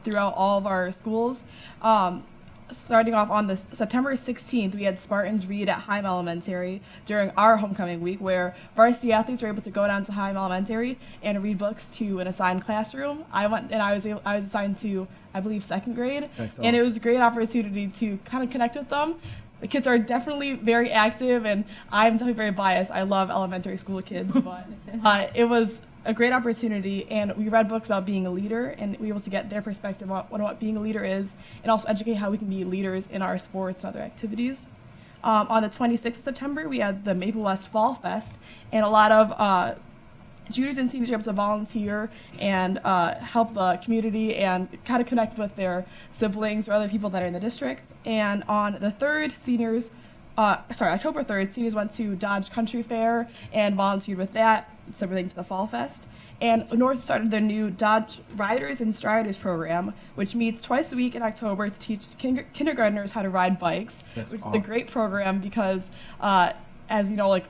throughout all of our schools. Starting off on September 16th, we had Spartans read at Heim Elementary during our homecoming week, where varsity athletes were able to go down to Heim Elementary and read books to an assigned classroom. I went and I was assigned to, I believe, 2nd grade, and it was a great opportunity to kind of connect with them. The kids are definitely very active, and I'm definitely very biased. I love elementary school kids, but it was a great opportunity, and we read books about being a leader, and we were able to get their perspective on what being a leader is, and also educate how we can be leaders in our sports and other activities. On the 26th of September, we had the Maple West Fall Fest, and a lot of juniors and seniors are able to volunteer and help the community and kind of connect with their siblings or other people that are in the district. And on the 3rd, October 3rd, seniors went to Dodge Country Fair and volunteered with that. It's everything to the Fall Fest. And North started their new Dodge Riders and Striders program, which meets twice a week in October to teach kindergartners how to ride bikes, which is a great program because, as you know, like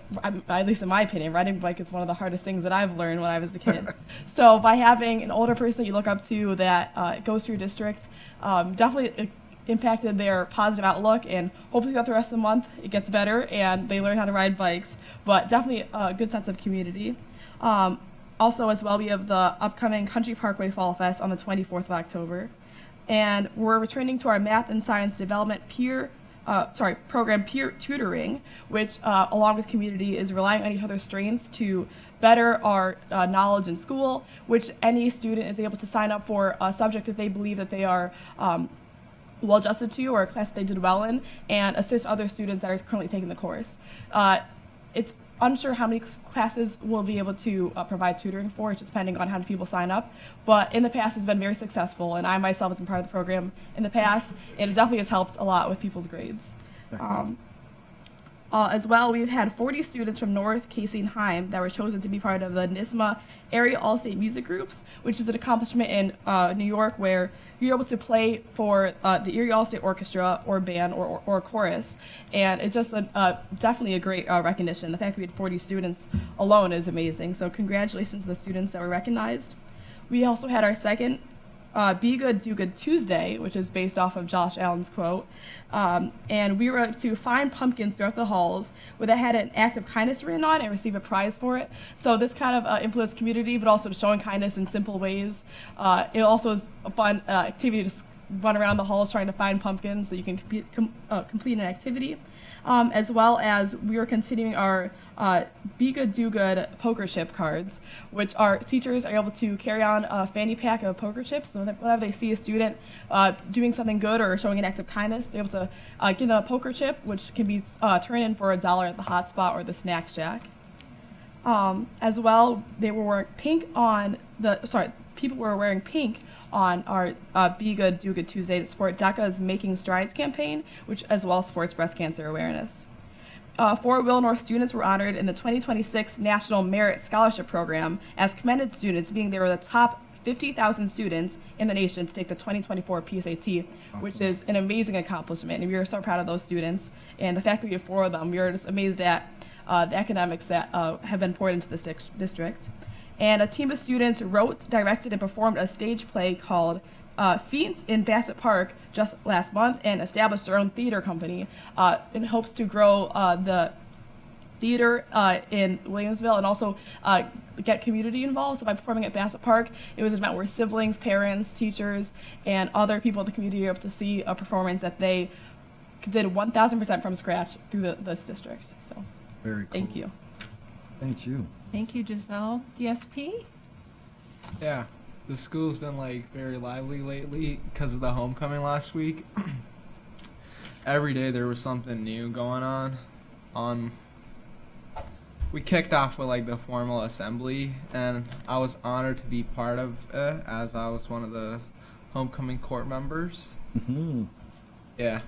at least in my opinion, riding a bike is one of the hardest things that I've learned when I was a kid. So by having an older person that you look up to that goes through your district, definitely impacted their positive outlook, and hopefully throughout the rest of the month it gets better and they learn how to ride bikes, but definitely a good sense of community. Also, as well, we have the upcoming Country Parkway Fall Fest on the 24th of October. And we're returning to our math and science development program peer tutoring, which, along with community, is relying on each other's strengths to better our knowledge in school, which any student is able to sign up for a subject that they believe that they are well-adjusted to or a class that they did well in, and assist other students that are currently taking the course. It's unsure how many classes we'll be able to provide tutoring for, just depending on how many people sign up. But in the past, it's been very successful, and I myself have been part of the program in the past, and it definitely has helped a lot with people's grades. As well, we've had 40 students from North, Casey, and Heim that were chosen to be part of the NISMA Area All-State Music Groups, which is an accomplishment in New York where you're able to play for the Erie All-State Orchestra or band or chorus. And it's just definitely a great recognition. The fact that we had 40 students alone is amazing. So congratulations to the students that were recognized. We also had our second Be Good, Do Good Tuesday, which is based off of Josh Allen's quote. And we were to find pumpkins throughout the halls where they had an act of kindness written on and receive a prize for it. So this kind of influenced community, but also showing kindness in simple ways. It also is a fun activity to just run around the halls trying to find pumpkins so you can complete an activity. As well as we are continuing our Be Good, Do Good poker chip cards, which our teachers are able to carry on a fanny pack of poker chips. So whenever they see a student doing something good or showing an act of kindness, they're able to give them a poker chip, which can be turned in for $1 at the Hot Spot or the Snack Shack. As well, they were wearing pink on people were wearing pink on our Be Good, Do Good Tuesday to support DECA's Making Strides campaign, which as well supports breast cancer awareness. 4 Will North students were honored in the 2026 National Merit Scholarship Program as commended students, being they were the top 50,000 students in the nation to take the 2024 PSAT, which is an amazing accomplishment. And we are so proud of those students. And the fact that we have 4 of them, we are just amazed at the academics that have been poured into this district. And a team of students wrote, directed, and performed a stage play called Feet in Bassett Park just last month and established their own theater company in hopes to grow the theater in Williamsville and also get community involved. So by performing at Bassett Park, it was an event where siblings, parents, teachers, and other people in the community were able to see a performance that they did 1,000% from scratch through this district. So very cool. Thank you. Thank you. Thank you, Giselle. DSP? Yeah, the school's been like very lively lately because of the homecoming last week. Every day there was something new going on. We kicked off with like the formal assembly, and I was honored to be part of it as I was one of the homecoming court members. Mm-hmm. Yeah,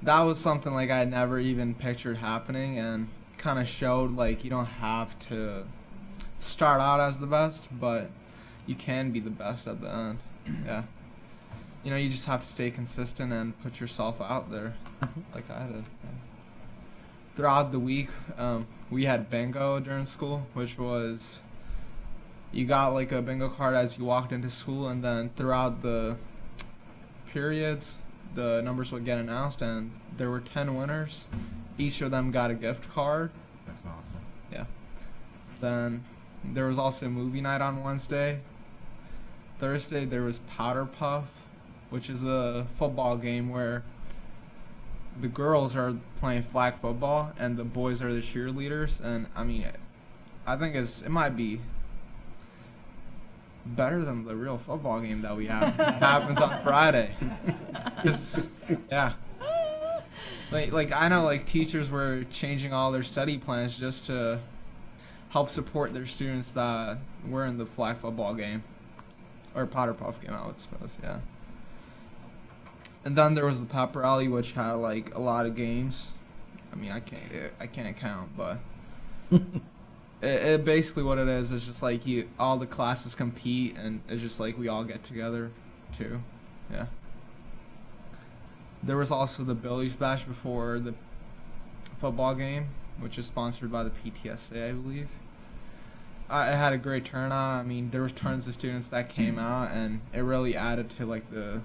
that was something like I never even pictured happening, and kind of showed like you don't have to start out as the best, but you can be the best at the end. Yeah, you know, you just have to stay consistent and put yourself out there like I did. Yeah. Throughout the week, we had bingo during school, which was you got like a bingo card as you walked into school, and then throughout the periods the numbers would get announced, and there were 10 winners. Each of them got a gift card. That's awesome. Yeah. Then there was also a movie night on Wednesday. Thursday there was Powder Puff, which is a football game where the girls are playing flag football and the boys are the cheerleaders. And I mean, I think it might be better than the real football game that we have. It happens on Friday. Yeah. Like I know like teachers were changing all their study plans just to help support their students that were in the flag football game, or Powder Puff game, I would suppose, yeah. And then there was the pep rally, which had like a lot of games. I mean, I can't count, but it basically what it is just like all the classes compete, and it's just like we all get together too, yeah. There was also the Billy's Bash before the football game, which is sponsored by the PTSA, I believe. It had a great turnout. I mean, there was tons of students that came out, and it really added to like the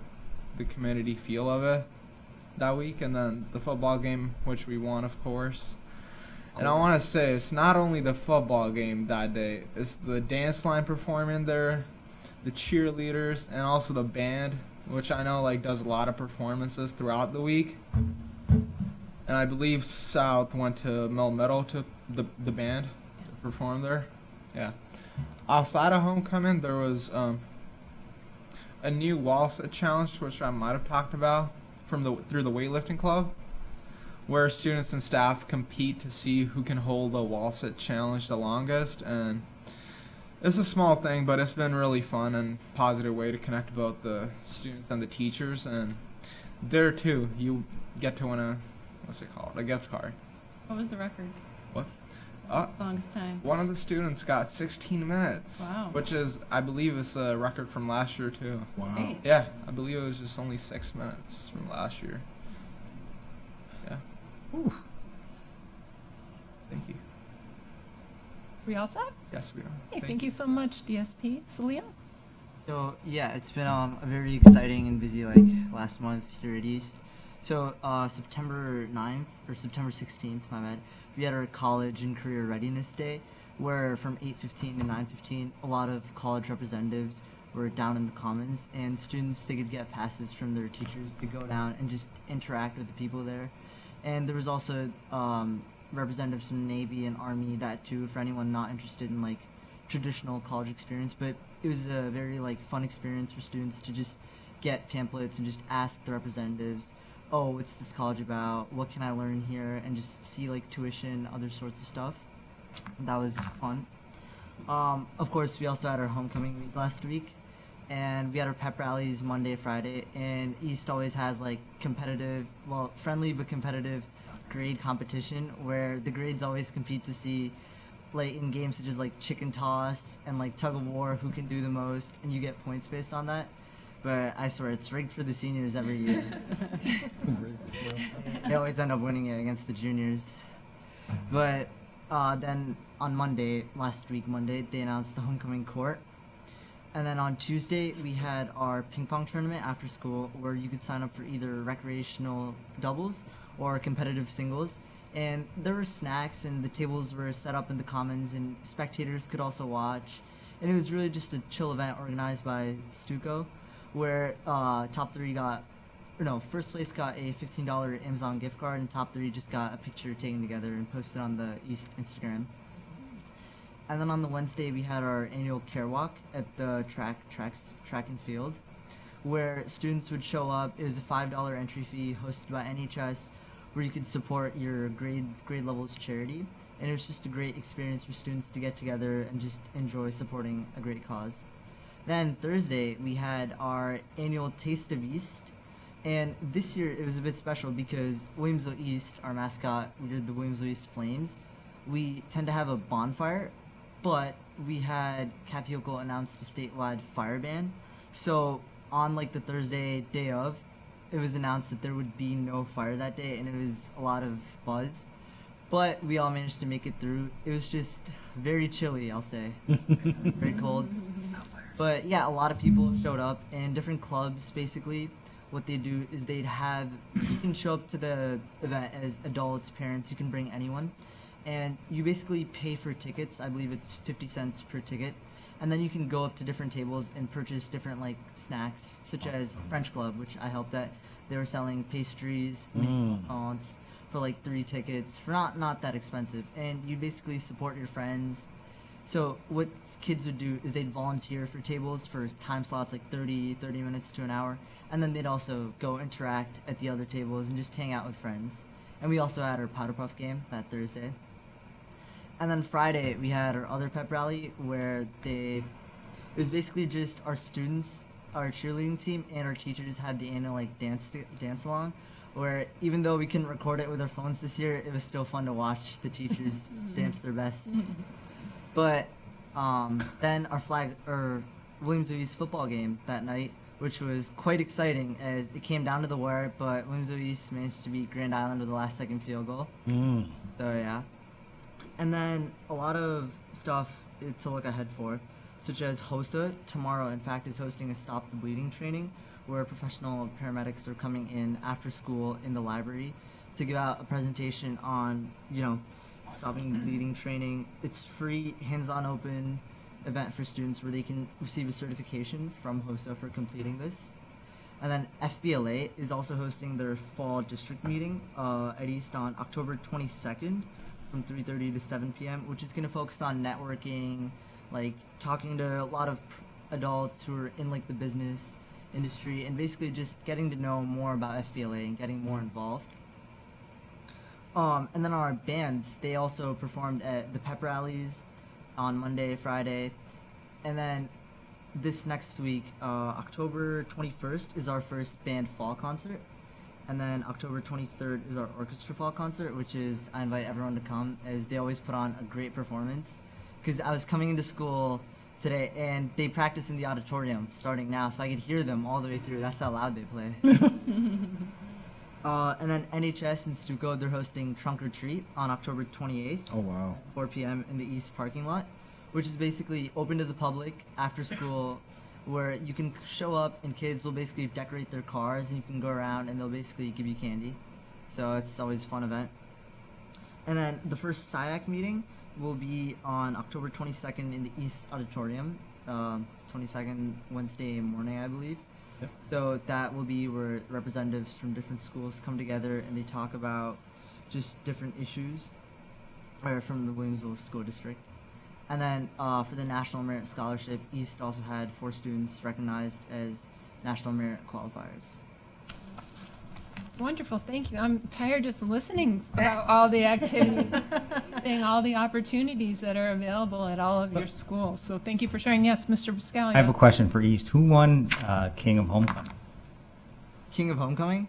community feel of it that week. And then the football game, which we won, of course. And I want to say, it's not only the football game that day, it's the dance line performing there, the cheerleaders, and also the band, which I know like does a lot of performances throughout the week. And I believe South went to Mill Meadow to the band to perform there. Yeah. Outside of homecoming, there was a new wall sit challenge, which I might have talked about through the weightlifting club, where students and staff compete to see who can hold the wall sit challenge the longest. And it's a small thing, but it's been really fun and positive way to connect both the students and the teachers. And there too, you get to win a gift card. What was the record? What? Longest time. One of the students got 16 minutes. Wow. Which is, I believe, is a record from last year too. Wow. Hey. Yeah, I believe it was just only 6 minutes from last year. Yeah. Whew. Thank you. We all set? Yes, we are. Hey, thank you so much, DSP. Salil? So yeah, it's been a very exciting and busy last month here at East. So September 9th or September 16th, my bad, we had our College and Career Readiness Day, where from 8:15 to 9:15, a lot of college representatives were down in the Commons, and students, they could get passes from their teachers to go down and just interact with the people there. And there was also representatives from Navy and Army, that too, for anyone not interested in traditional college experience. But it was a very fun experience for students to just get pamphlets and just ask the representatives, oh, what's this college about? What can I learn here? And just see tuition, other sorts of stuff. That was fun. Of course, we also had our homecoming week last week, and we had our pep rallies Monday, Friday, and East always has competitive, well, friendly but competitive grade competition where the grades always compete to see in games such as chicken toss and tug of war, who can do the most, and you get points based on that. But I swear, it's rigged for the seniors every year. They always end up winning it against the juniors. But then on last week Monday, they announced the homecoming court. And then on Tuesday, we had our ping pong tournament after school, where you could sign up for either recreational doubles or competitive singles. And there were snacks, and the tables were set up in the Commons, and spectators could also watch. And it was really just a chill event organized by Stuco, where first place got a $15 Amazon gift card, and top 3 just got a picture taken together and posted on the East Instagram. And then on the Wednesday, we had our annual care walk at the track and field, where students would show up. It was a $5 entry fee hosted by NHS, where you could support your grade levels charity. And it was just a great experience for students to get together and just enjoy supporting a great cause. Then Thursday, we had our annual Taste of East. And this year, it was a bit special because Williamsville East, our mascot, we did the Williamsville East Flames. We tend to have a bonfire, but we had Capioco announced a statewide fire ban. So on the Thursday day of, it was announced that there would be no fire that day, and it was a lot of buzz. But we all managed to make it through. It was just very chilly, I'll say. Very cold. But yeah, a lot of people showed up, and in different clubs, basically, what they do is you can show up to the event as adults, parents, you can bring anyone. And you basically pay for tickets. I believe it's 50 cents per ticket. And then you can go up to different tables and purchase different snacks, such as French Club, which I helped at. They were selling pastries, croissants for 3 tickets for not that expensive. And you basically support your friends. So what kids would do is they'd volunteer for tables for time slots 30 minutes to an hour. And then they'd also go interact at the other tables and just hang out with friends. And we also had our Powder Puff game that Thursday. And then Friday, we had our other pep rally where it was basically just our students, our cheerleading team, and our teachers had the annual like dance along, where even though we couldn't record it with our phones this year, it was still fun to watch the teachers dance their best. But then our Williamsville East football game that night, which was quite exciting as it came down to the wire, but Williamsville East managed to beat Grand Island with the last-second field goal. So yeah. And then a lot of stuff to look ahead for, such as HOSA tomorrow, in fact, is hosting a Stop the Bleeding training where professional paramedics are coming in after school in the library to give out a presentation on, stopping bleeding training. It's free, hands-on open event for students where they can receive a certification from HOSA for completing this. And then FBLA is also hosting their fall district meeting at East on October 22nd from 3:30 to 7 p.m., which is going to focus on networking, like talking to a lot of adults who are in like the business industry and basically just getting to know more about FBLA and getting more involved. And then our bands, they also performed at the pep rallies on Monday, Friday, and then this next week, October 21st is our first band fall concert, and then October 23rd is our orchestra fall concert, which is, I invite everyone to come as they always put on a great performance. Because I was coming into school today and they practice in the auditorium starting now, so I could hear them all the way through. That's how loud they play. And then NHS and Stuco, they're hosting Trunk or Treat on October 28th. Oh, wow. 4 p.m. in the East parking lot, which is basically open to the public after school, where you can show up and kids will basically decorate their cars and you can go around and they'll basically give you candy. So it's always a fun event. And then the first SIAC meeting will be on October 22nd in the East Auditorium, 22nd Wednesday morning, I believe. Yep. So that will be where representatives from different schools come together and they talk about just different issues from the Williamsville School District. And then for the National Merit Scholarship, East also had 4 students recognized as National Merit Qualifiers. Wonderful, thank you. I'm tired just listening about all the activities and all the opportunities that are available at all of your schools. So thank you for sharing. Yes, Mr. Biscaglia. I have a question for East. Who won King of Homecoming? King of Homecoming?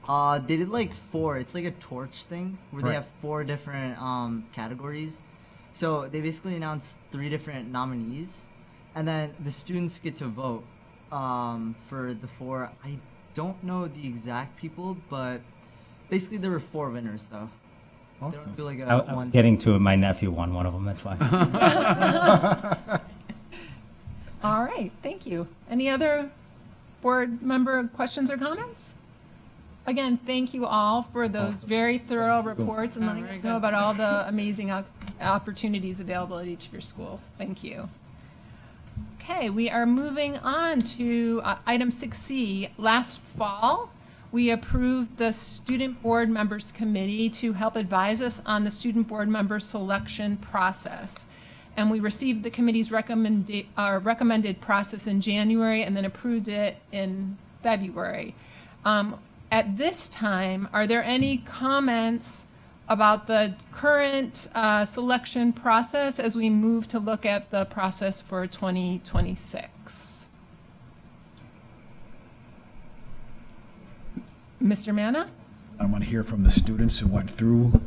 They did like 4. It's like a torch thing where they have 4 different categories. So they basically announced 3 different nominees, and then the students get to vote for the 4. I don't know the exact people, but basically there were 4 winners though. Awesome. I was getting to it. My nephew won one of them. That's why. All right, thank you. Any other board member questions or comments? Again, thank you all for those very thorough reports and letting us know about all the amazing opportunities available at each of your schools. Thank you. Okay, we are moving on to item 6C. Last fall, we approved the Student Board Members Committee to help advise us on the student board member selection process. And we received the committee's recommended process in January and then approved it in February. At this time, are there any comments about the current selection process as we move to look at the process for 2026? Mr. Manna? I want to hear from the students who went through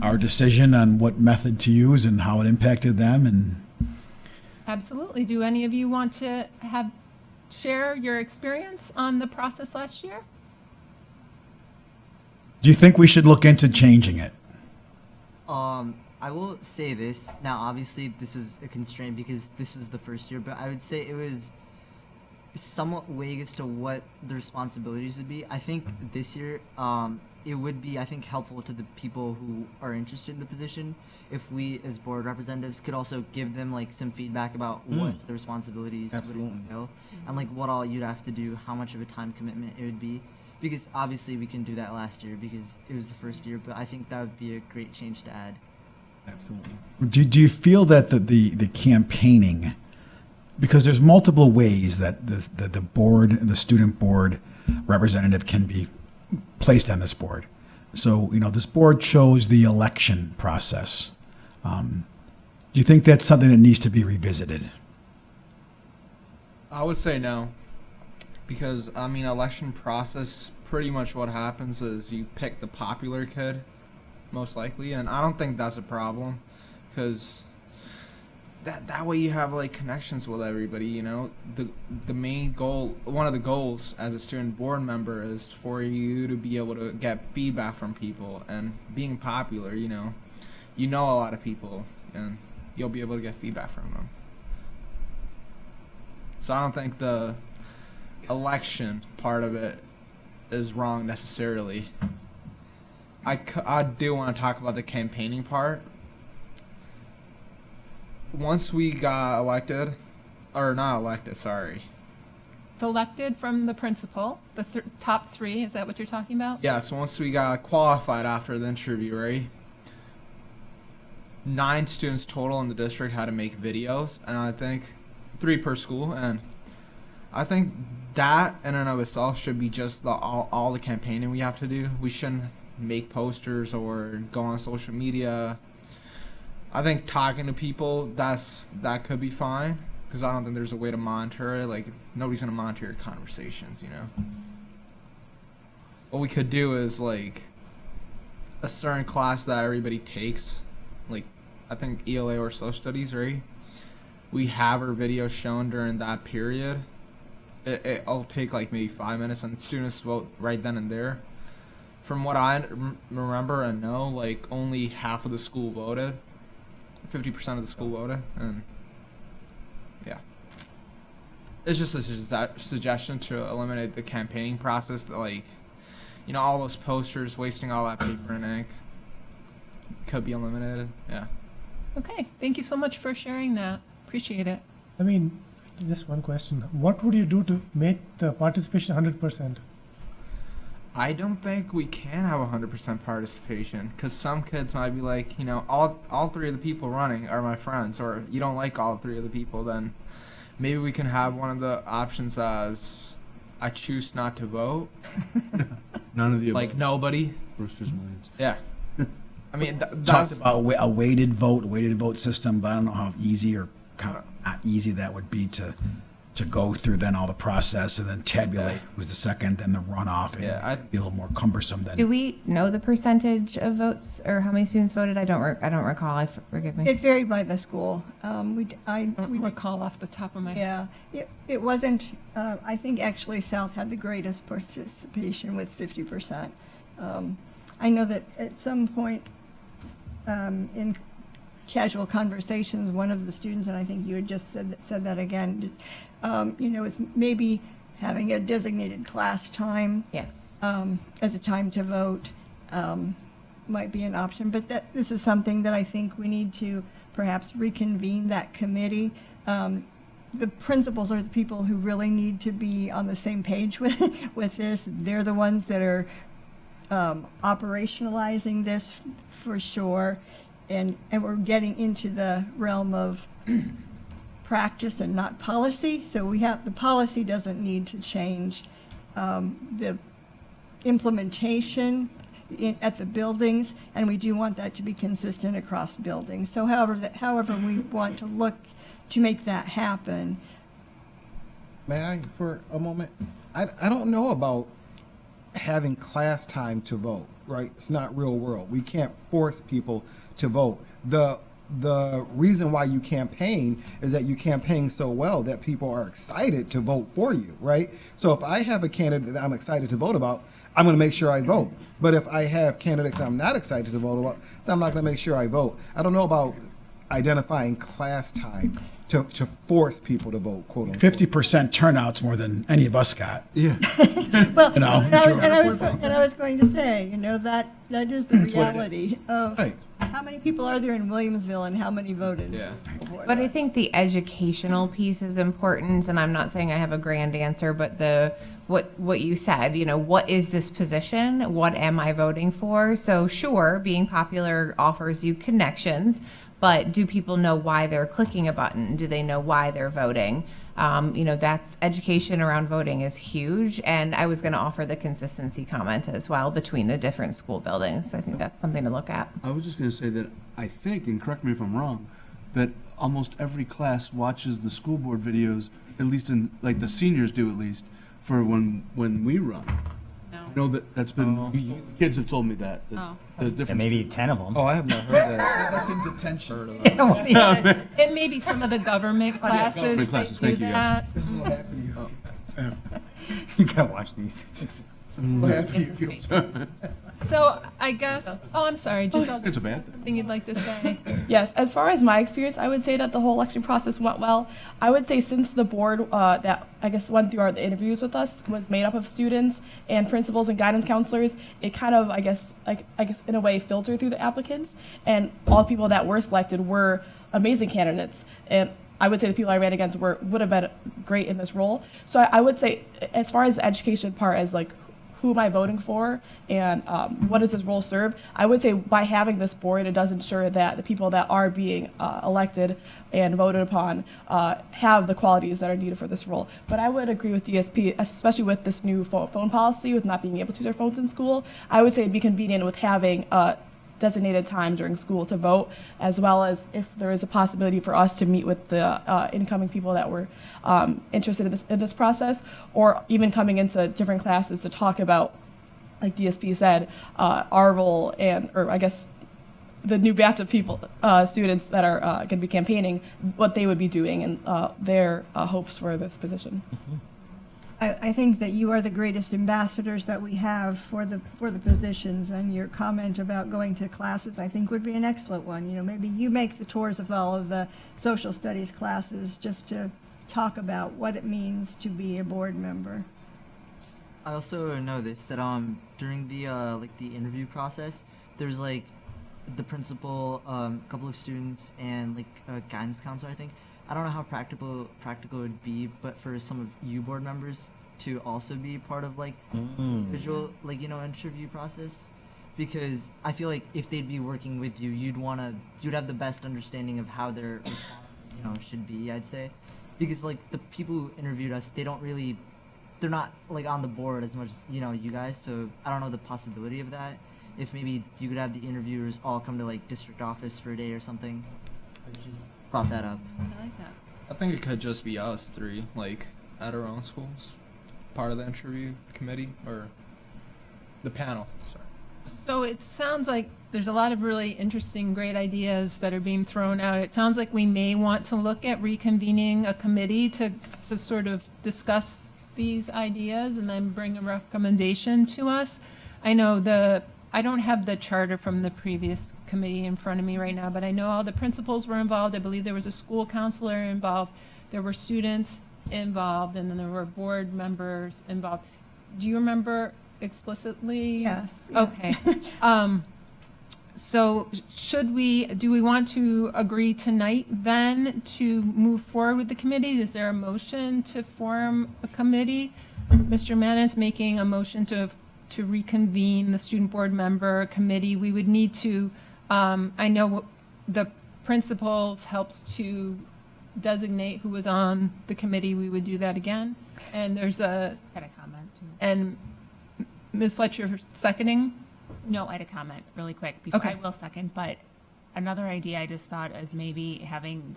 our decision on what method to use and how it impacted them. And Absolutely. Do any of you want to share your experience on the process last year? do you think we should look into changing it? I will say this. Now, obviously, this was a constraint because this was the first year, but I would say it was somewhat vague as to what the responsibilities would be. I think this year, it would be, I think, helpful to the people who are interested in the position if we, as board representatives, could also give them like some feedback about what the responsibilities would entail, and like what all you'd have to do, how much of a time commitment it would be. Because obviously we can do that last year because it was the first year, but I think that would be a great change to add. Absolutely. Do you feel that the campaigning, because there's multiple ways that the board, the student board representative can be placed on this board. So, you know, this board chose the election process. Do you think that's something that needs to be revisited? I would say no, because I mean, election process, pretty much what happens is you pick the popular kid, most likely, and I don't think that's a problem, because that way you have like connections with everybody. You know, the main goal, one of the goals as a student board member is for you to be able to get feedback from people, and being popular, you know a lot of people, and you'll be able to get feedback from them. So I don't think the election part of it is wrong necessarily. I do want to talk about the campaigning part. Once we got elected, or not elected, sorry. Selected from the principal, the top 3, is that what you're talking about? Yeah, so once we got qualified after the interview, right? 9 students total in the district had to make videos, and I think 3 per school, and I think that in and of itself should be just all the campaigning we have to do. We shouldn't make posters or go on social media. I think talking to people, that could be fine, because I don't think there's a way to monitor it. Like, nobody's going to monitor your conversations, you know? What we could do is, like, a certain class that everybody takes, like, I think ELA or social studies, right? We have our videos shown during that period. It'll take like maybe 5 minutes, and students vote right then and there. From what I remember and know, like only half of the school voted. 50% of the school voted, and yeah. It's just a suggestion to eliminate the campaigning process, that like, you know, all those posters, wasting all that paper and ink could be eliminated, yeah. Okay, thank you so much for sharing that. Appreciate it. I mean, just one question. What would you do to make the participation 100%? I don't think we can have 100% participation, because some kids might be like, you know, all 3 of the people running are my friends, or you don't like all 3 of the people, then maybe we can have one of the options as I choose not to vote. None of the like above. nobody. Brewster's Millions. Yeah. I mean, Talked that's about a weighted vote system, but I don't know how easy or how not easy that would be to go through then all the process and then tabulate who's the second, then the runoff. It'd be a little more cumbersome than. Do we know the percentage of votes or how many students voted? I don't recall. Forgive me. It varied by the school. I don't recall off the top of my head. Yeah, it wasn't. I think actually South had the greatest participation with 50%. I know that at some point in casual conversations, one of the students, and I think you had just said that again, you know, is maybe having a designated class time. Yes. As a time to vote might be an option, but this is something that I think we need to perhaps reconvene that committee. The principals are the people who really need to be on the same page with this. They're the ones that are operationalizing this for sure, and we're getting into the realm of practice and not policy. So the policy doesn't need to change. The implementation at the buildings, and we do want that to be consistent across buildings. So however we want to look to make that happen. May I, for a moment? I don't know about having class time to vote, right? It's not real world. We can't force people to vote. The reason why you campaign is that you campaign so well that people are excited to vote for you, right? So if I have a candidate that I'm excited to vote about, I'm going to make sure I vote. But if I have candidates I'm not excited to vote about, then I'm not going to make sure I vote. I don't know about identifying class time to force people to vote, quote unquote. 50% turnout's more than any of us got. Yeah. Well, You know, and I was going to say, you know, that is the reality of Right. how many people are there in Williamsville and how many voted. Yeah. But I think the educational piece is important, and I'm not saying I have a grand answer, but what you said, you know, what is this position? What am I voting for? So sure, being popular offers you connections, but do people know why they're clicking a button? Do they know why they're voting? That's education around voting is huge. And I was going to offer the consistency comment as well between the different school buildings. I think that's something to look at. I was just going to say that I think, and correct me if I'm wrong, that almost every class watches the school board videos, at least in, like the seniors do at least, for when we run. No. I know that's been, kids have told me that. The different maybe 10 of them. Oh, I have not heard that. That's in detention. It may be some of the government classes. Government classes, They do thank you, that. This is what happened to you. You gotta watch these. What happened to you? So I guess, I'm sorry, Giselle, It's a bad thing. something you'd like to say? Yes, as far as my experience, I would say that the whole election process went well. I would say since the board that I guess went through the interviews with us was made up of students and principals and guidance counselors, it kind of, I guess in a way filtered through the applicants, and all the people that were selected were amazing candidates. And I would say the people I ran against would have been great in this role. So I would say, as far as the education part, as like who am I voting for and what does this role serve, I would say by having this board, it does ensure that the people that are being elected and voted upon have the qualities that are needed for this role. But I would agree with DSP, especially with this new phone policy, with not being able to use their phones in school. I would say it'd be convenient with having designated time during school to vote, as well as if there is a possibility for us to meet with the incoming people that were interested in this process, or even coming into different classes to talk about, like DSP said, our role or I guess the new batch of people, students that are going to be campaigning, what they would be doing and their hopes for this position. I think that you are the greatest ambassadors that we have for the positions, and your comment about going to classes I think would be an excellent one. Maybe you make the tours of all of the social studies classes just to talk about what it means to be a board member. I also noticed that during the the interview process, there's like the principal, a couple of students, and a guidance counselor, I think. I don't know how practical it would be, but for some of you board members to also be part of visual interview process, because I feel like if they'd be working with you, you'd have the best understanding of how their response should be, I'd say, because the people who interviewed us, they're not on the board as much as you guys, so I don't know the possibility of that. If maybe you could have the interviewers all come to district office for a day or something. I just brought that up. I like that. I think it could just be us three, at our own schools, part of the interview committee or the panel. Sorry. So it sounds like there's a lot of really interesting, great ideas that are being thrown out. It sounds like we may want to look at reconvening a committee to sort of discuss these ideas and then bring a recommendation to us. I know I don't have the charter from the previous committee in front of me right now, but I know all the principals were involved. I believe there was a school counselor involved. There were students involved, and then there were board members involved. Do you remember explicitly? Yes. Okay. So do we want to agree tonight then to move forward with the committee? Is there a motion to form a committee? Mr. Mann is making a motion to reconvene the student board member committee. We would need to, I know the principals helped to designate who was on the committee. We would do that again. And there's I had a comment too. And Ms. Fletcher seconding? No, I had a comment really quick before Okay. I will second, but another idea I just thought is maybe having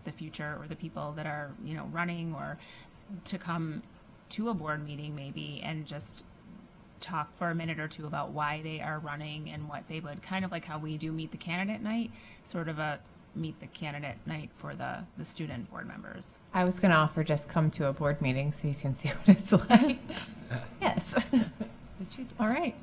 the future or the people that are, running or to come to a board meeting maybe and just talk for a minute or two about why they are running and what they would, kind of like how we do meet the candidate night, sort of a meet the candidate night for the student board members. I was going to offer just come to a board meeting so you can see what it's like. Yes. All right.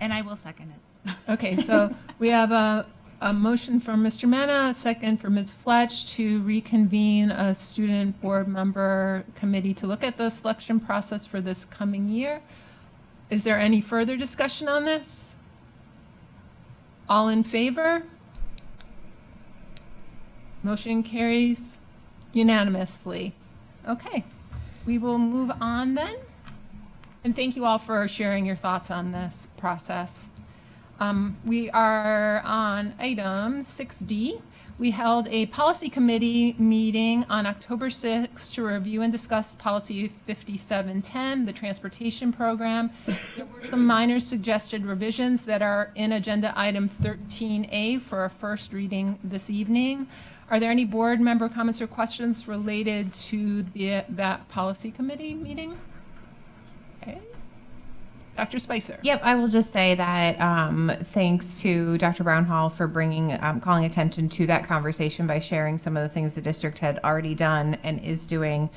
And I will second it. Okay, so we have a motion from Mr. Mena, a second for Ms. Fletch to reconvene a student board member committee to look at the selection process for this coming year. Is there any further discussion on this? All in favor? Motion carries unanimously. Okay, we will move on then. And thank you all for sharing your thoughts on this process. We are on item 6D. We held a policy committee meeting on October 6th to review and discuss policy 5710, the transportation program. There were some minor suggested revisions that are in agenda item 13A for a first reading this evening. Are there any board member comments or questions related to that policy committee meeting? Okay. Dr. Spicer. Yep, I will just say that thanks to Dr. Brownhall for calling attention to that conversation by sharing some of the things the district had already done and is doing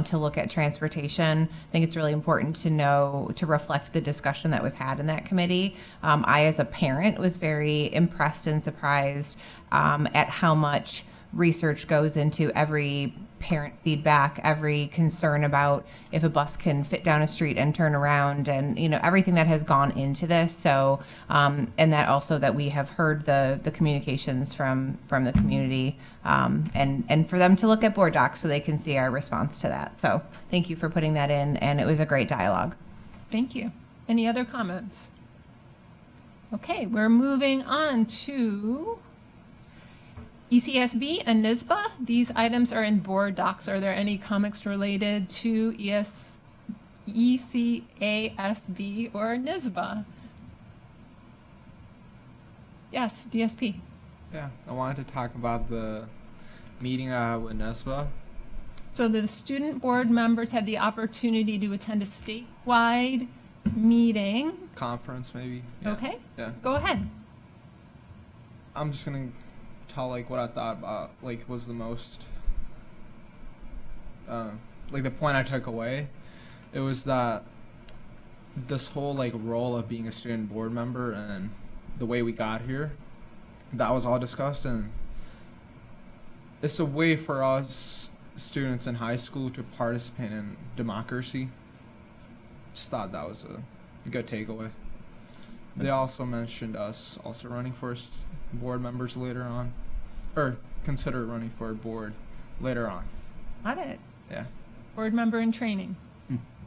to look at transportation. I think it's really important to reflect the discussion that was had in that committee. I, as a parent, was very impressed and surprised at how much research goes into every parent feedback, every concern about if a bus can fit down a street and turn around, and everything that has gone into this. So, and that also that we have heard the communications from the community, and for them to look at board docs so they can see our response to that. So, thank you for putting that in, and it was a great dialogue. Thank you. Any other comments? Okay, we're moving on to ECSB and NISBA. These items are in board docs. Are there any comments related to ECASB or NISBA? Yes, DSP. Yeah, I wanted to talk about the meeting I had with NISBA. So the student board members had the opportunity to attend a statewide meeting. Conference, maybe. Yeah. Okay. Yeah. Go ahead. I'm just gonna tell what I thought about was the most the point I took away. It was that this whole role of being a student board member and the way we got here, that was all discussed, and it's a way for us students in high school to participate in democracy. Just thought that was a good takeaway. They also mentioned us also running for board members later on, or consider running for a board later on. Got it. Yeah. Board member in training.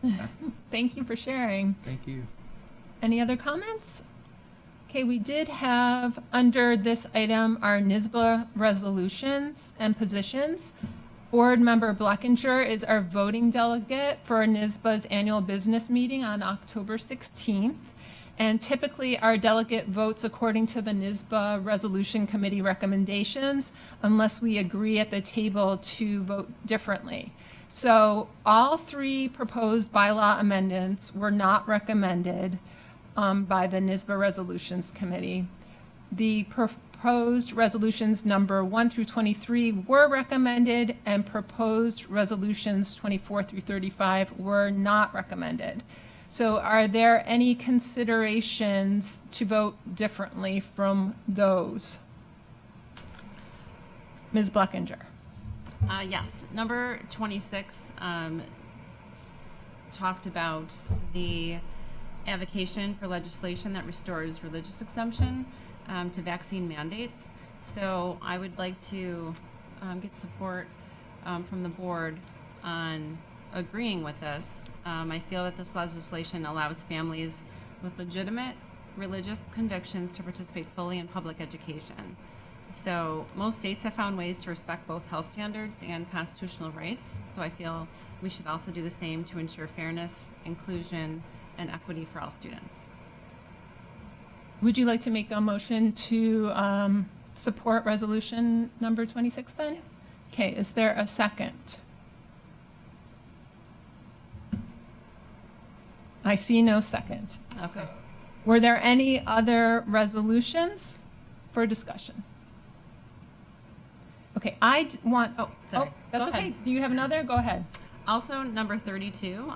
Yeah. Thank you for sharing. Thank you. Any other comments? Okay, we did have under this item our NISBA resolutions and positions. Board member Blackinger is our voting delegate for NISBA's annual business meeting on October 16th. And typically, our delegate votes according to the NISBA Resolution Committee recommendations, unless we agree at the table to vote differently. So all three proposed bylaw amendments were not recommended by the NISBA Resolutions Committee. The proposed resolutions number 1 through 23 were recommended, and proposed resolutions 24 through 35 were not recommended. So are there any considerations to vote differently from those? Ms. Blackinger. Yes. Number 26 talked about the advocation for legislation that restores religious exemption to vaccine mandates. So I would like to get support from the board on agreeing with this. I feel that this legislation allows families with legitimate religious convictions to participate fully in public education. So most states have found ways to respect both health standards and constitutional rights. So I feel we should also do the same to ensure fairness, inclusion, and equity for all students. Would you like to make a motion to support resolution number 26 then? Okay, is there a second? I see no second. Okay. Were there any other resolutions for discussion? Okay, Sorry. that's Go okay. ahead. Do you have another? Go ahead. Also, number 32,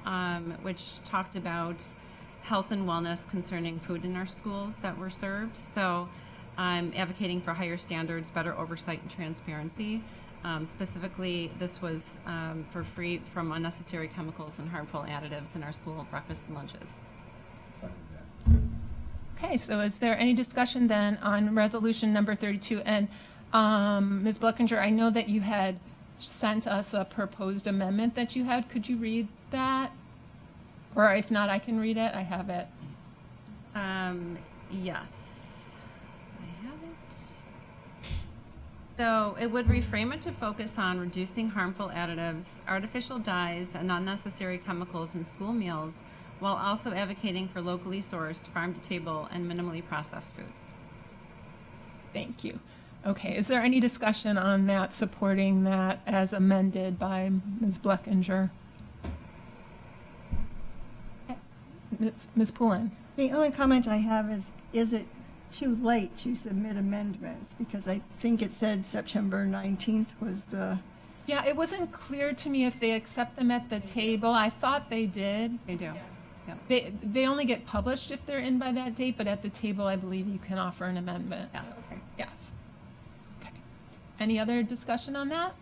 which talked about health and wellness concerning food in our schools that were served. So I'm advocating for higher standards, better oversight, and transparency. Specifically, this was for free from unnecessary chemicals and harmful additives in our school breakfasts and lunches. Okay, so is there any discussion then on resolution number 32? And Ms. Blackinger, I know that you had sent us a proposed amendment that you had. Could you read that? Or if not, I can read it. I have it. Yes. I have it. So it would reframe it to focus on reducing harmful additives, artificial dyes, and unnecessary chemicals in school meals, while also advocating for locally sourced, farm-to-table, and minimally processed foods. Thank you. Okay, is there any discussion on that, supporting that as amended by Ms. Bleckinger? Ms. Poulin? The only comment I have is it too late to submit amendments? Because I think it said September 19th was the... Yeah, it wasn't clear to me if they accept them at the table. I thought they did. They do. They only get published if they're in by that date, but at the table, I believe you can offer an amendment. Yes. Okay. Yes. Okay. Any other discussion on that?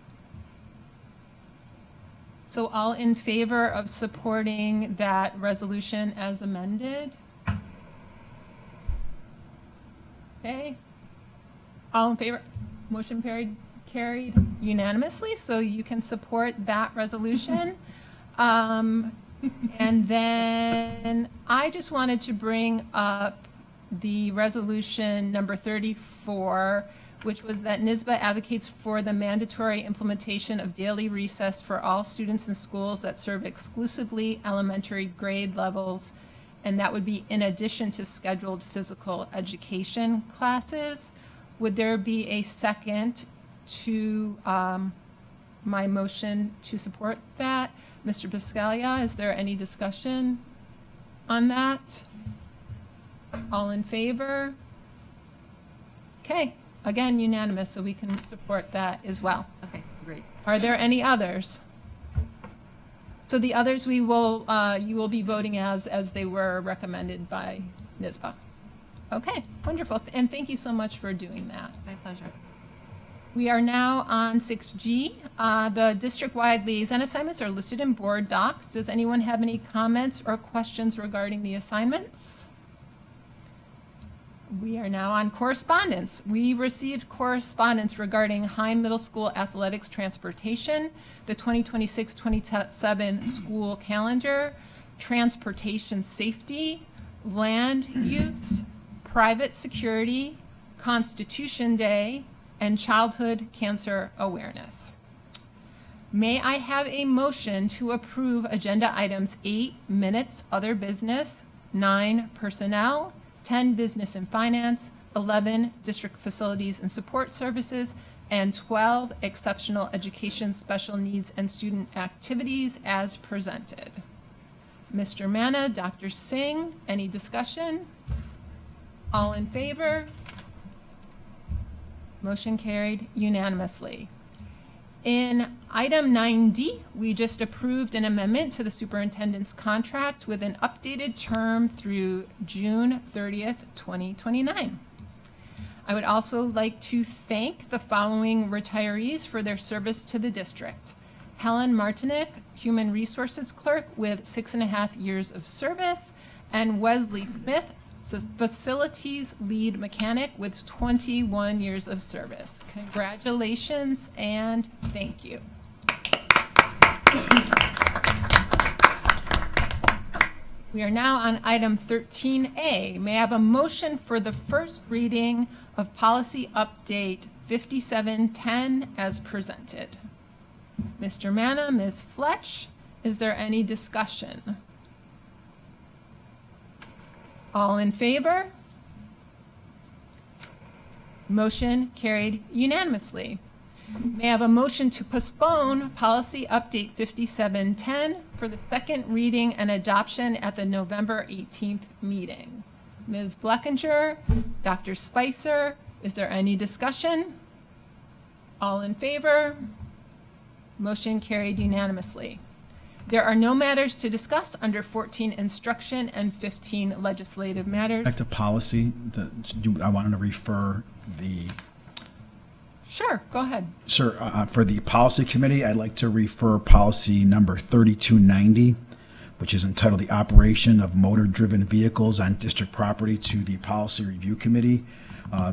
So all in favor of supporting that resolution as amended? Okay. All in favor? Motion carried unanimously, so you can support that resolution. And then I just wanted to bring up the resolution number 34, which was that NYSBA advocates for the mandatory implementation of daily recess for all students in schools that serve exclusively elementary grade levels, and that would be in addition to scheduled physical education classes. Would there be a second to my motion to support that? Mr. Biscaglia, is there any discussion on that? All in favor? Okay, again, unanimous, so we can support that as well. Okay, great. Are there any others? So the others you will be voting as they were recommended by NYSBA. Okay, wonderful, and thank you so much for doing that. My pleasure. We are now on 6G. The district-wide liaison assignments are listed in board docs. Does anyone have any comments or questions regarding the assignments? We are now on correspondence. We received correspondence regarding Heim Middle School athletics transportation, the 2026-27 school calendar, transportation safety, land use, private security, Constitution Day, and childhood cancer awareness. May I have a motion to approve agenda items 8, minutes, other business, 9, personnel, 10, business and finance, 11, district facilities and support services, and 12, exceptional education, special needs, and student activities as presented? Mr. Manna, Dr. Singh, any discussion? All in favor? Motion carried unanimously. In item 9D, we just approved an amendment to the superintendent's contract with an updated term through June 30th, 2029. I would also like to thank the following retirees for their service to the district. Helen Martinick, Human Resources Clerk with 6.5 years of service, and Wesley Smith, Facilities Lead Mechanic with 21 years of service. Congratulations and thank you. We are now on item 13A. May I have a motion for the first reading of Policy Update 5710 as presented? Mr. Manna, Ms. Fletch, is there any discussion? All in favor? Motion carried unanimously. May I have a motion to postpone Policy Update 5710 for the second reading and adoption at the November 18th meeting? Ms. Bleckinger, Dr. Spicer, is there any discussion? All in favor? Motion carried unanimously. There are no matters to discuss under 14 instruction and 15 legislative matters. Back to policy, I wanted to refer the... Sure, go ahead. Sir, for the policy committee, I'd like to refer policy number 3290, which is entitled The Operation of Motor-Driven Vehicles on District Property, to the Policy Review Committee.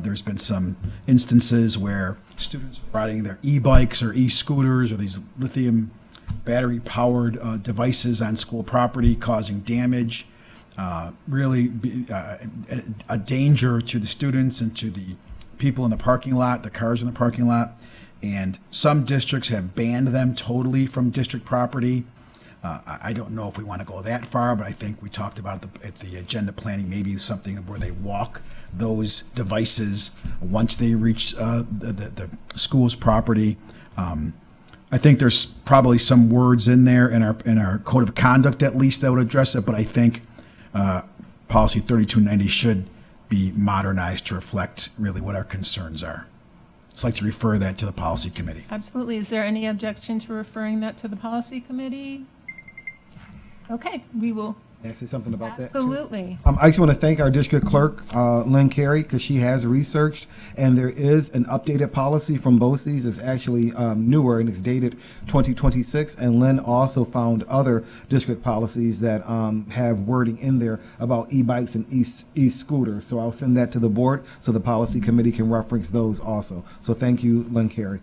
There's been some instances where students are riding their e-bikes or e-scooters or these lithium battery-powered devices on school property, causing damage. really be a danger to the students and to the people in the parking lot, the cars in the parking lot. And some districts have banned them totally from district property. I don't know if we want to go that far, but I think we talked about at the agenda planning, maybe something where they walk those devices once they reach the school's property. I think there's probably some words in there in our code of conduct at least that would address it, but I think policy 3290 should be modernized to reflect really what our concerns are. So I'd like to refer that to the policy committee. Absolutely. Is there any objection to referring that to the policy committee? Okay, we will. May I say something about that? Absolutely. I just want to thank our district clerk, Lynn Carey, because she has researched, and there is an updated policy from BOCES. It's actually newer, and it's dated 2026. And Lynn also found other district policies that have wording in there about e-bikes and e-scooters. So I'll send that to the board so the policy committee can reference those also. So thank you, Lynn Carey.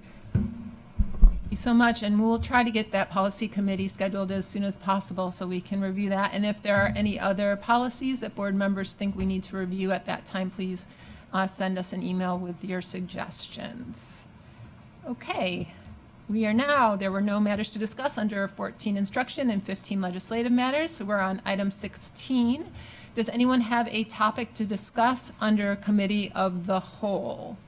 You so much, and we'll try to get that policy committee scheduled as soon as possible so we can review that. And if there are any other policies that board members think we need to review at that time, please send us an email with your suggestions. Okay, there were no matters to discuss under 14 instruction and 15 legislative matters, so we're on item 16. Does anyone have a topic to discuss under committee of the whole?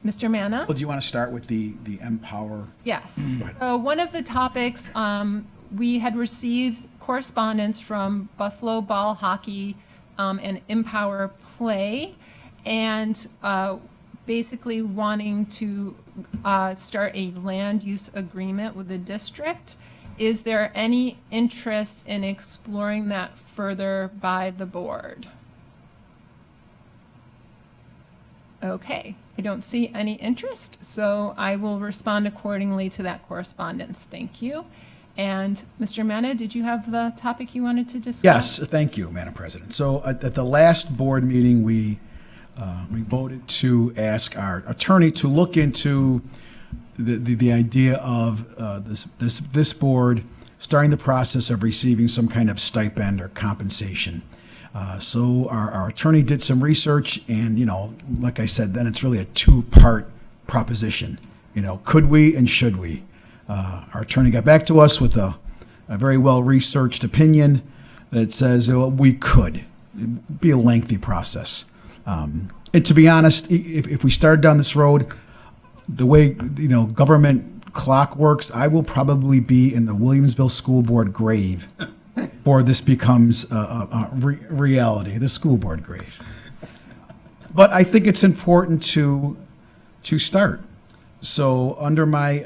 Mr. Manna? Well, do you want to start with the Empower? Yes. So one of the topics, we had received correspondence from Buffalo Ball Hockey and Empower Play, and basically wanting to start a land use agreement with the district. Is there any interest in exploring that further by the board? Okay, I don't see any interest, so I will respond accordingly to that correspondence. Thank you. And Mr. Manna, did you have the topic you wanted to discuss? Yes, thank you, Madam President. So at the last board meeting, we voted to ask our attorney to look into the idea of this board starting the process of receiving some kind of stipend or compensation. So our attorney did some research, and, like I said, then it's really a two-part proposition. Could we and should we? Our attorney got back to us with a very well-researched opinion that says we could. It'd be a lengthy process. And to be honest, if we started down this road, the way, government clock works, I will probably be in the Williamsville School Board grave before this becomes a reality, the school board grave. But I think it's important to start. So under my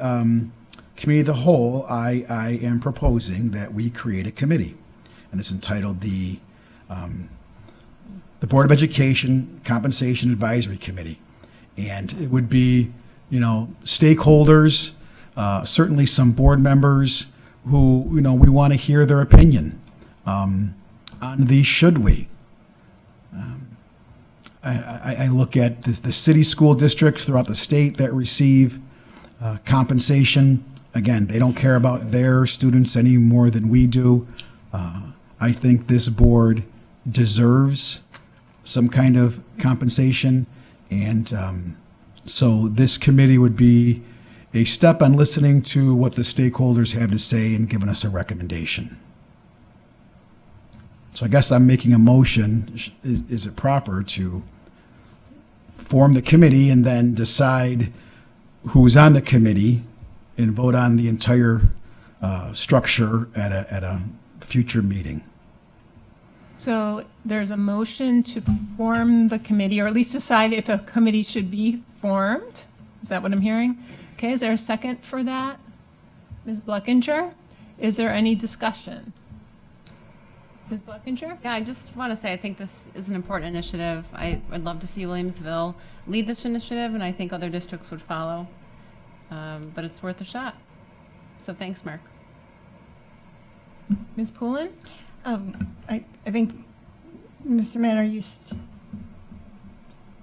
committee of the whole, I am proposing that we create a committee, and it's entitled the Board of Education Compensation Advisory Committee. And it would be, stakeholders, certainly some board members who, we want to hear their opinion on the should we. I look at the city school districts throughout the state that receive compensation. Again, they don't care about their students any more than we do. I think this board deserves some kind of compensation, and so this committee would be a step on listening to what the stakeholders have to say and giving us a recommendation. So I guess I'm making a motion. Is it proper to form the committee and then decide who's on the committee and vote on the entire structure at a future meeting? So there's a motion to form the committee, or at least decide if a committee should be formed. Is that what I'm hearing? Okay, is there a second for that? Ms. Bluckinger? Is there any discussion? Ms. Bluckinger? Yeah, I just want to say I think this is an important initiative. I'd love to see Williamsville lead this initiative, and I think other districts would follow. But it's worth a shot. So thanks, Mark. Ms. Poulin? I think Mr. Manor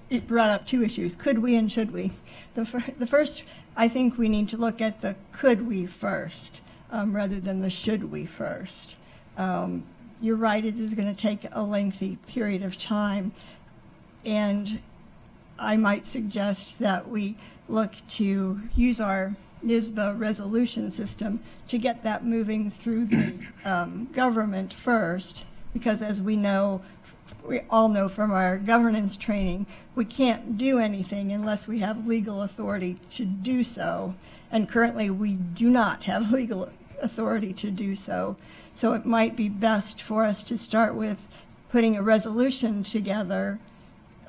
it brought up two issues, could we and should we. The first, I think we need to look at the could we first rather than the should we first. You're right, it is going to take a lengthy period of time. And I might suggest that we look to use our NISBA resolution system to get that moving through the government first, because as we all know from our governance training, we can't do anything unless we have legal authority to do so. And currently we do not have legal authority to do so. So it might be best for us to start with putting a resolution together,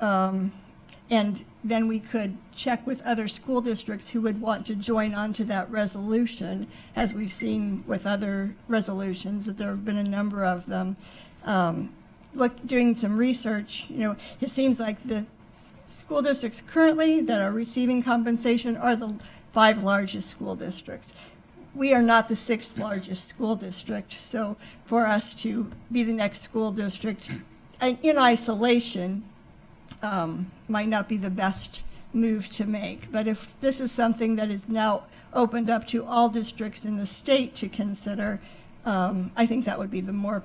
and then we could check with other school districts who would want to join onto that resolution, as we've seen with other resolutions that there have been a number of them. Doing some research, it seems like the school districts currently that are receiving compensation are the 5 largest school districts. We are not the 6th largest school district, so for us to be the next school district in isolation might not be the best move to make. But if this is something that is now opened up to all districts in the state to consider, I think that would be the more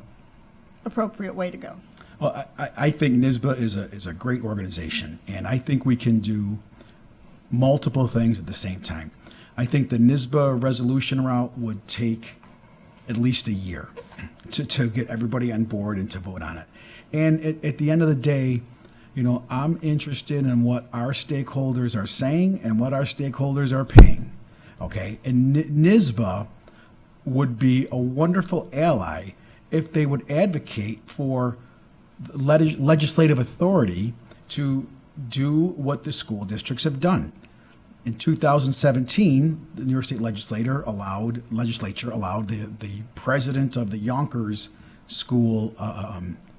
appropriate way to go. Well, I think NISBA is a great organization, and I think we can do multiple things at the same time. I think the NISBA resolution route would take at least a year to get everybody on board and to vote on it. And at the end of the day, I'm interested in what our stakeholders are saying and what our stakeholders are paying. Okay? And NISBA would be a wonderful ally if they would advocate for legislative authority to do what the school districts have done. In 2017, the New York State legislature allowed the president of the Yonkers School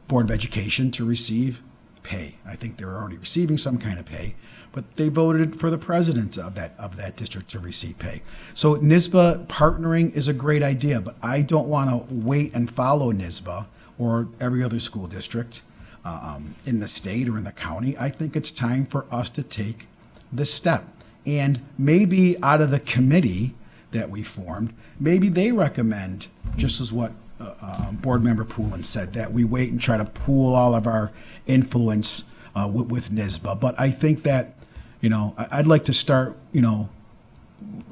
Board of Education to receive pay. I think they were already receiving some kind of pay, but they voted for the president of that district to receive pay. So NISBA partnering is a great idea, but I don't want to wait and follow NISBA or every other school district in the state or in the county. I think it's time for us to take this step. And maybe out of the committee that we formed, maybe they recommend, just as what Board Member Poulin said, that we wait and try to pool all of our influence with NISBA. But I think that, I'd like to start,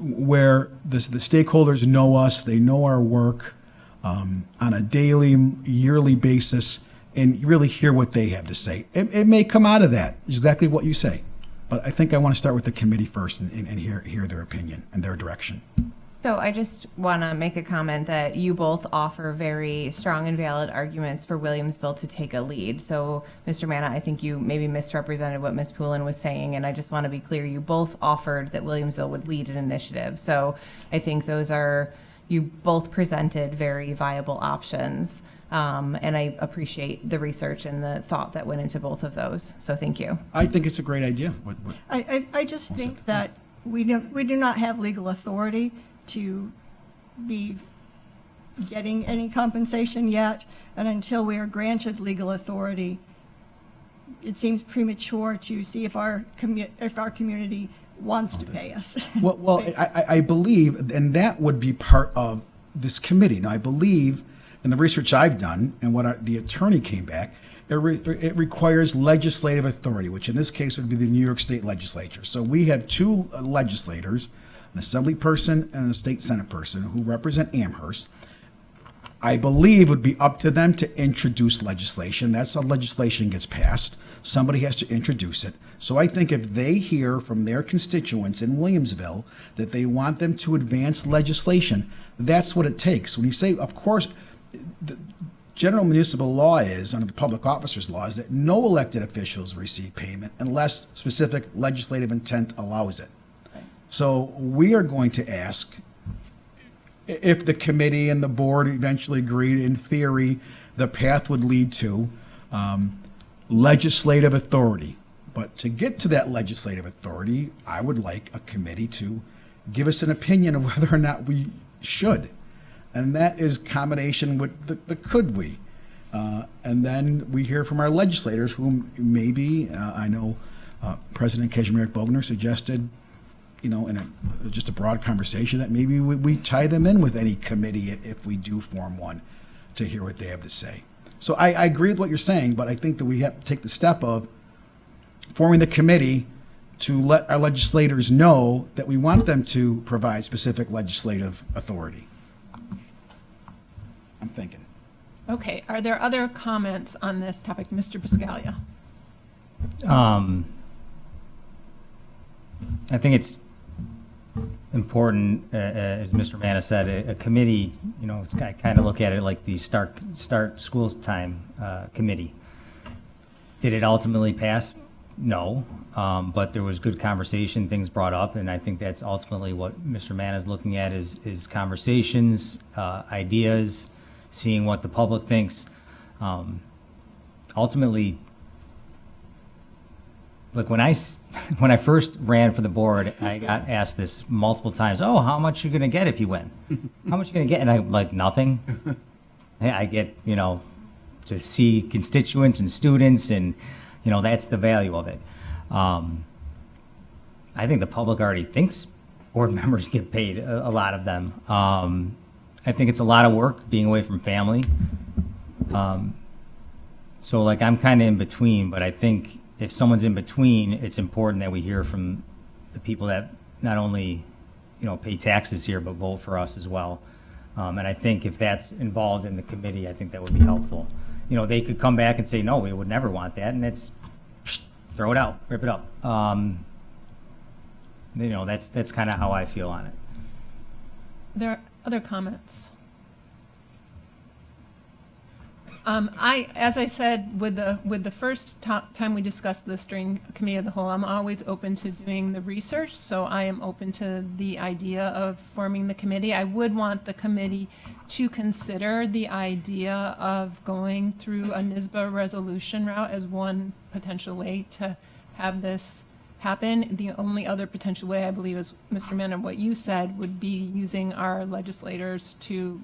where the stakeholders know us, they know our work on a daily, yearly basis, and really hear what they have to say. It may come out of that, exactly what you say. But I think I want to start with the committee first and hear their opinion and their direction. So I just want to make a comment that you both offer very strong and valid arguments for Williamsville to take a lead. So, Mr. Manna, I think you maybe misrepresented what Ms. Poulin was saying, and I just want to be clear, you both offered that Williamsville would lead an initiative. So I think you both presented very viable options, and I appreciate the research and the thought that went into both of those. So thank you. I think it's a great idea. I just think that we do not have legal authority to be getting any compensation yet, and until we are granted legal authority, it seems premature to see if our community wants to pay us. Well, I believe, and that would be part of this committee. Now, I believe, in the research I've done and what the attorney came back, it requires legislative authority, which in this case would be the New York State legislature. So we have 2 legislators, an assembly person and a state senate person, who represent Amherst. I believe it would be up to them to introduce legislation. That's how legislation gets passed. Somebody has to introduce it. So I think if they hear from their constituents in Williamsville that they want them to advance legislation, that's what it takes. When you say, of course, the general municipal law is, under the public officers law, is that no elected officials receive payment unless specific legislative intent allows it. So we are going to ask, if the committee and the board eventually agree, in theory, the path would lead to legislative authority. But to get to that legislative authority, I would like a committee to give us an opinion of whether or not we should. And that is combination with the could we. And then we hear from our legislators, who maybe, I know President Kazimierz Bogner suggested, in just a broad conversation, that maybe we tie them in with any committee if we do form one, to hear what they have to say. So I agree with what you're saying, but I think that we have to take the step of forming the committee to let our legislators know that we want them to provide specific legislative authority. I'm thinking. Okay, are there other comments on this topic? Mr. Biscaglia. I think it's important, as Mr. Manna said, a committee, it's kind of look at it like the start school time committee. Did it ultimately pass? No, but there was good conversation, things brought up, and I think that's ultimately what Mr. Manna is looking at is conversations, ideas, seeing what the public thinks. Ultimately, look, when I first ran for the board, I got asked this multiple times. Oh, how much are you going to get if you win? How much are you going to get? And I'm like, nothing. I get, to see constituents and students, and, that's the value of it. I think the public already thinks board members get paid, a lot of them. I think it's a lot of work being away from family. So, I'm kind of in between, but I think if someone's in between, it's important that we hear from the people that not only, pay taxes here, but vote for us as well. And I think if that's involved in the committee, I think that would be helpful. They could come back and say, no, we would never want that, and it's throw it out, rip it up. That's kind of how I feel on it. There are other comments. As I said, with the first time we discussed this during Committee of the Whole, I'm always open to doing the research, so I am open to the idea of forming the committee. I would want the committee to consider the idea of going through a NYSBA resolution route as one potential way to have this happen. The only other potential way, I believe, is, Mr. Manna, what you said, would be using our legislators to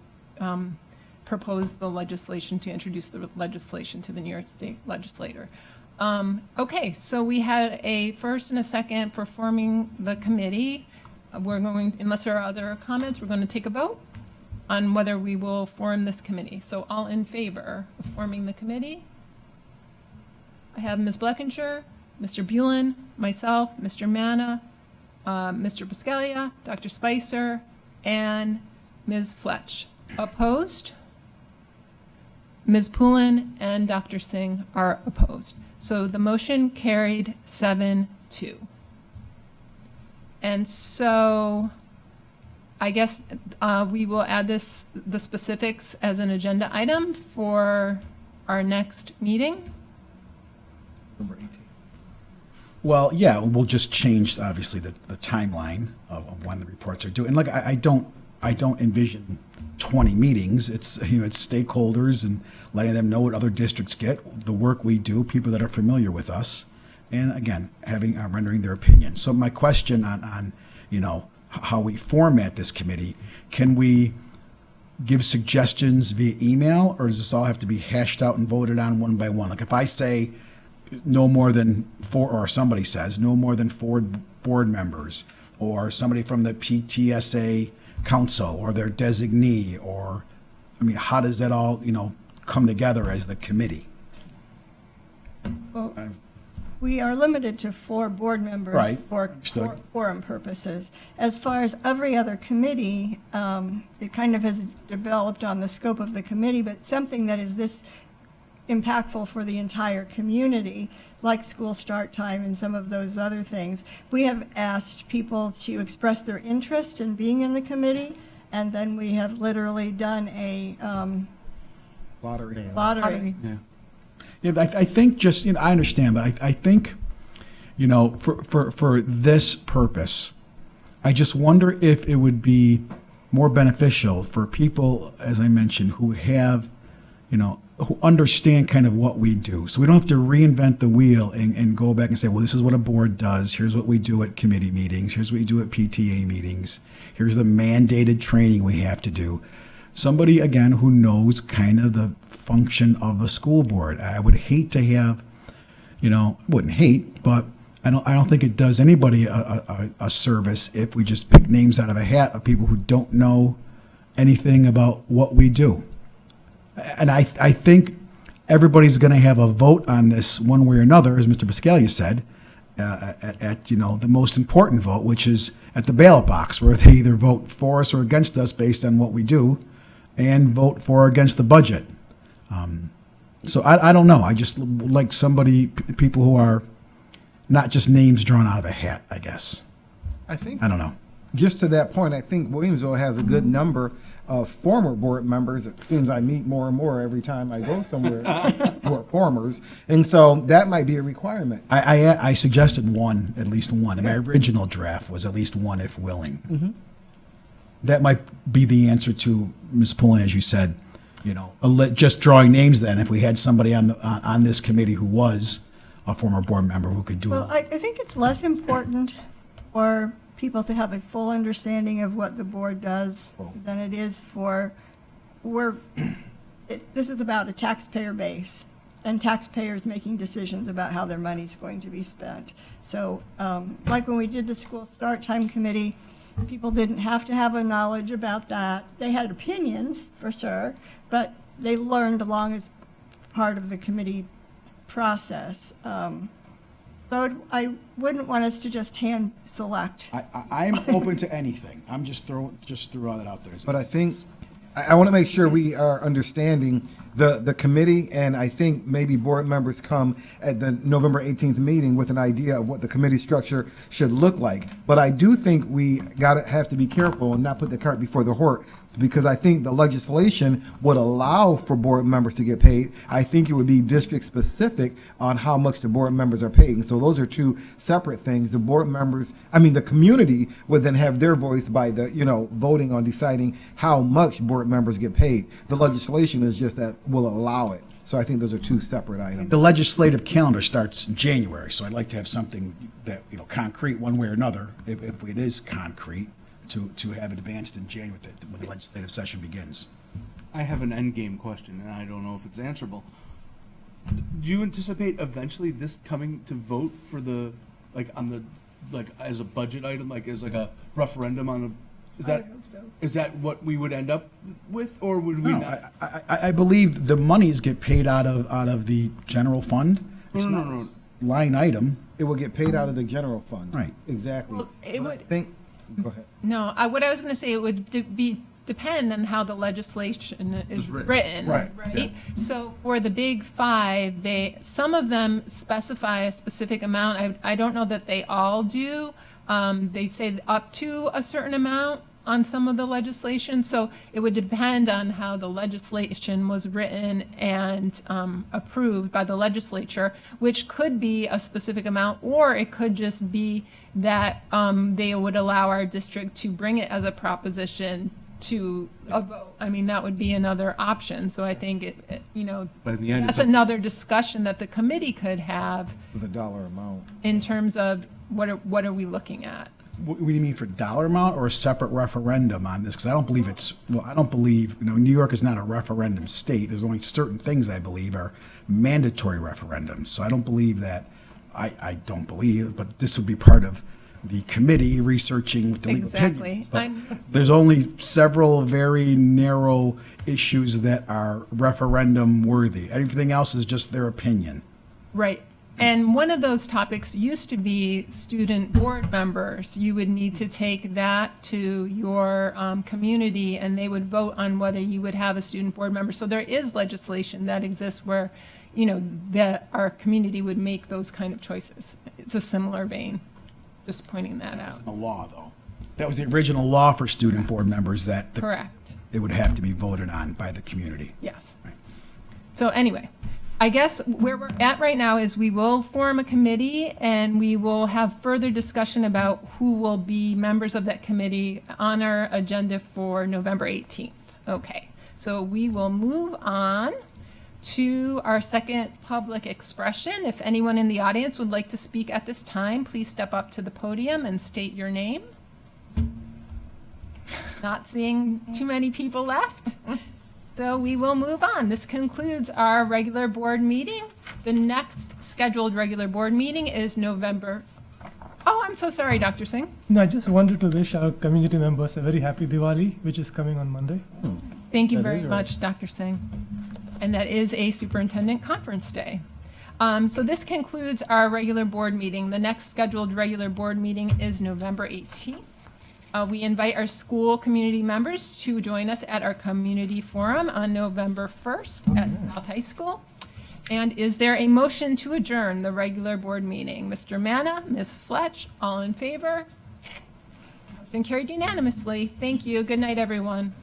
propose the legislation, to introduce the legislation to the New York State legislator. Okay, so we had a first and a second for forming the committee. We're going, unless there are other comments, we're going to take a vote on whether we will form this committee. So all in favor of forming the committee? I have Ms. Bleckinger, Mr. Bulin, myself, Mr. Manna, Mr. Biscaglia, Dr. Spicer, and Ms. Fletch. Opposed? Ms. Poulin and Dr. Singh are opposed. So the motion carried 7-2. And so I guess we will add the specifics as an agenda item for our next meeting. Number 18. Well, yeah, we'll just change, obviously, the timeline of when the reports are due. And look, I don't envision 20 meetings. It's it's stakeholders and letting them know what other districts get, the work we do, people that are familiar with us, and again, having rendering their opinion. So my question on how we format this committee, can we give suggestions via email, or does this all have to be hashed out and voted on one by one? Like if I say no more than 4, or somebody says no more than 4 board members, or somebody from the PTSA council or their designee, or how does that all come together as the committee? Well, we are limited to 4 board members, right, for quorum purposes. As far as every other committee, it kind of has developed on the scope of the committee, but something that is this impactful for the entire community, like school start time and some of those other things. We have asked people to express their interest in being in the committee, and then we have literally done a lottery. Yeah. I think just I understand, but I think for this purpose, I just wonder if it would be more beneficial for people, as I mentioned, who have who understand kind of what we do. So we don't have to reinvent the wheel and go back and say, well, this is what a board does. Here's what we do at committee meetings. Here's what we do at PTA meetings. Here's the mandated training we have to do. Somebody, again, who knows kind of the function of a school board. I would hate to have, wouldn't hate, but I don't think it does anybody a service if we just pick names out of a hat of people who don't know anything about what we do. And I think everybody's going to have a vote on this one way or another, as Mr. Biscaglia said, at the most important vote, which is at the ballot box, where they either vote for us or against us based on what we do, and vote for or against the budget. So I don't know. I just would like people who are not just names drawn out of a hat, I guess. I don't know. Just to that point, I think Williamsville has a good number of former board members. It seems I meet more and more every time I go somewhere who are formers. And so that might be a requirement. I suggested at least one. My original draft was at least one if willing. Mm-hmm. That might be the answer to Ms. Pullen, as you said. Just drawing names then, if we had somebody on this committee who was a former board member who could do Well, I think it's less important for people to have a full understanding of what the board does than it is this is about a taxpayer base and taxpayers making decisions about how their money's going to be spent. So like when we did the school start time committee, people didn't have to have a knowledge about that. They had opinions, for sure, but they learned along as part of the committee process. So I wouldn't want us to just hand select. I'm open to anything. I'm just throw all that out there. But I think I want to make sure we are understanding the committee, and I think maybe board members come at the November 18th meeting with an idea of what the committee structure should look like. But I do think we have to be careful and not put the cart before the horse, because I think the legislation would allow for board members to get paid. I think it would be district specific on how much the board members are paid. And so those are two separate things. The community would then have their voice by voting on deciding how much board members get paid. The legislation is just that will allow it. So I think those are two separate items. The legislative calendar starts in January, so I'd like to have something that, concrete one way or another, if it is concrete, to have it advanced in January when the legislative session begins. I have an end game question, and I don't know if it's answerable. Do you anticipate eventually this coming to vote for as a budget item, as a referendum on a? Is that what we would end up with, or would we not? I believe the monies get paid out of the general fund. It's not a line item. It will get paid out of the general fund. Right. Exactly. Well, Go ahead. No, what I was going to say, it would depend on how the legislation is written. Right. Yeah. So for the big five, some of them specify a specific amount. I don't know that they all do. They say up to a certain amount on some of the legislation. So it would depend on how the legislation was written and approved by the legislature, which could be a specific amount, or it could just be that they would allow our district to bring it as a proposition to a vote. That would be another option. So I think But in the end, that's another discussion that the committee could have with a dollar amount in terms of what are we looking at. What do you mean, for dollar amount or a separate referendum on this? Because I don't believe New York is not a referendum state. There's only certain things I believe are mandatory referendums. So I don't believe that. I don't believe, but this would be part of the committee researching with the legal opinion. But there's only several very narrow issues that are referendum worthy. Everything else is just their opinion. Right. And one of those topics used to be student board members. You would need to take that to your community, and they would vote on whether you would have a student board member. So there is legislation that exists where, that our community would make those kind of choices. It's a similar vein. Just pointing that out. The law, though. That was the original law for student board members Correct. It would have to be voted on by the community. Yes. Right. So anyway, I guess where we're at right now is we will form a committee, and we will have further discussion about who will be members of that committee on our agenda for November 18th. Okay, so we will move on to our second public expression. If anyone in the audience would like to speak at this time, please step up to the podium and state your name. Not seeing too many people left. So we will move on. This concludes our regular board meeting. The next scheduled regular board meeting is November. Oh, I'm so sorry, Dr. Singh. No, I just wanted to wish our community members a very happy Diwali, which is coming on Monday. Thank you very much, Dr. Singh. and that is a superintendent conference day. So this concludes our regular board meeting. The next scheduled regular board meeting is November 18th. We invite our school community members to join us at our community forum on November 1st at South High School. And is there a motion to adjourn the regular board meeting? Mr. Manna, Ms. Fletch, all in favor? Motion carried unanimously. Thank you. Good night, everyone.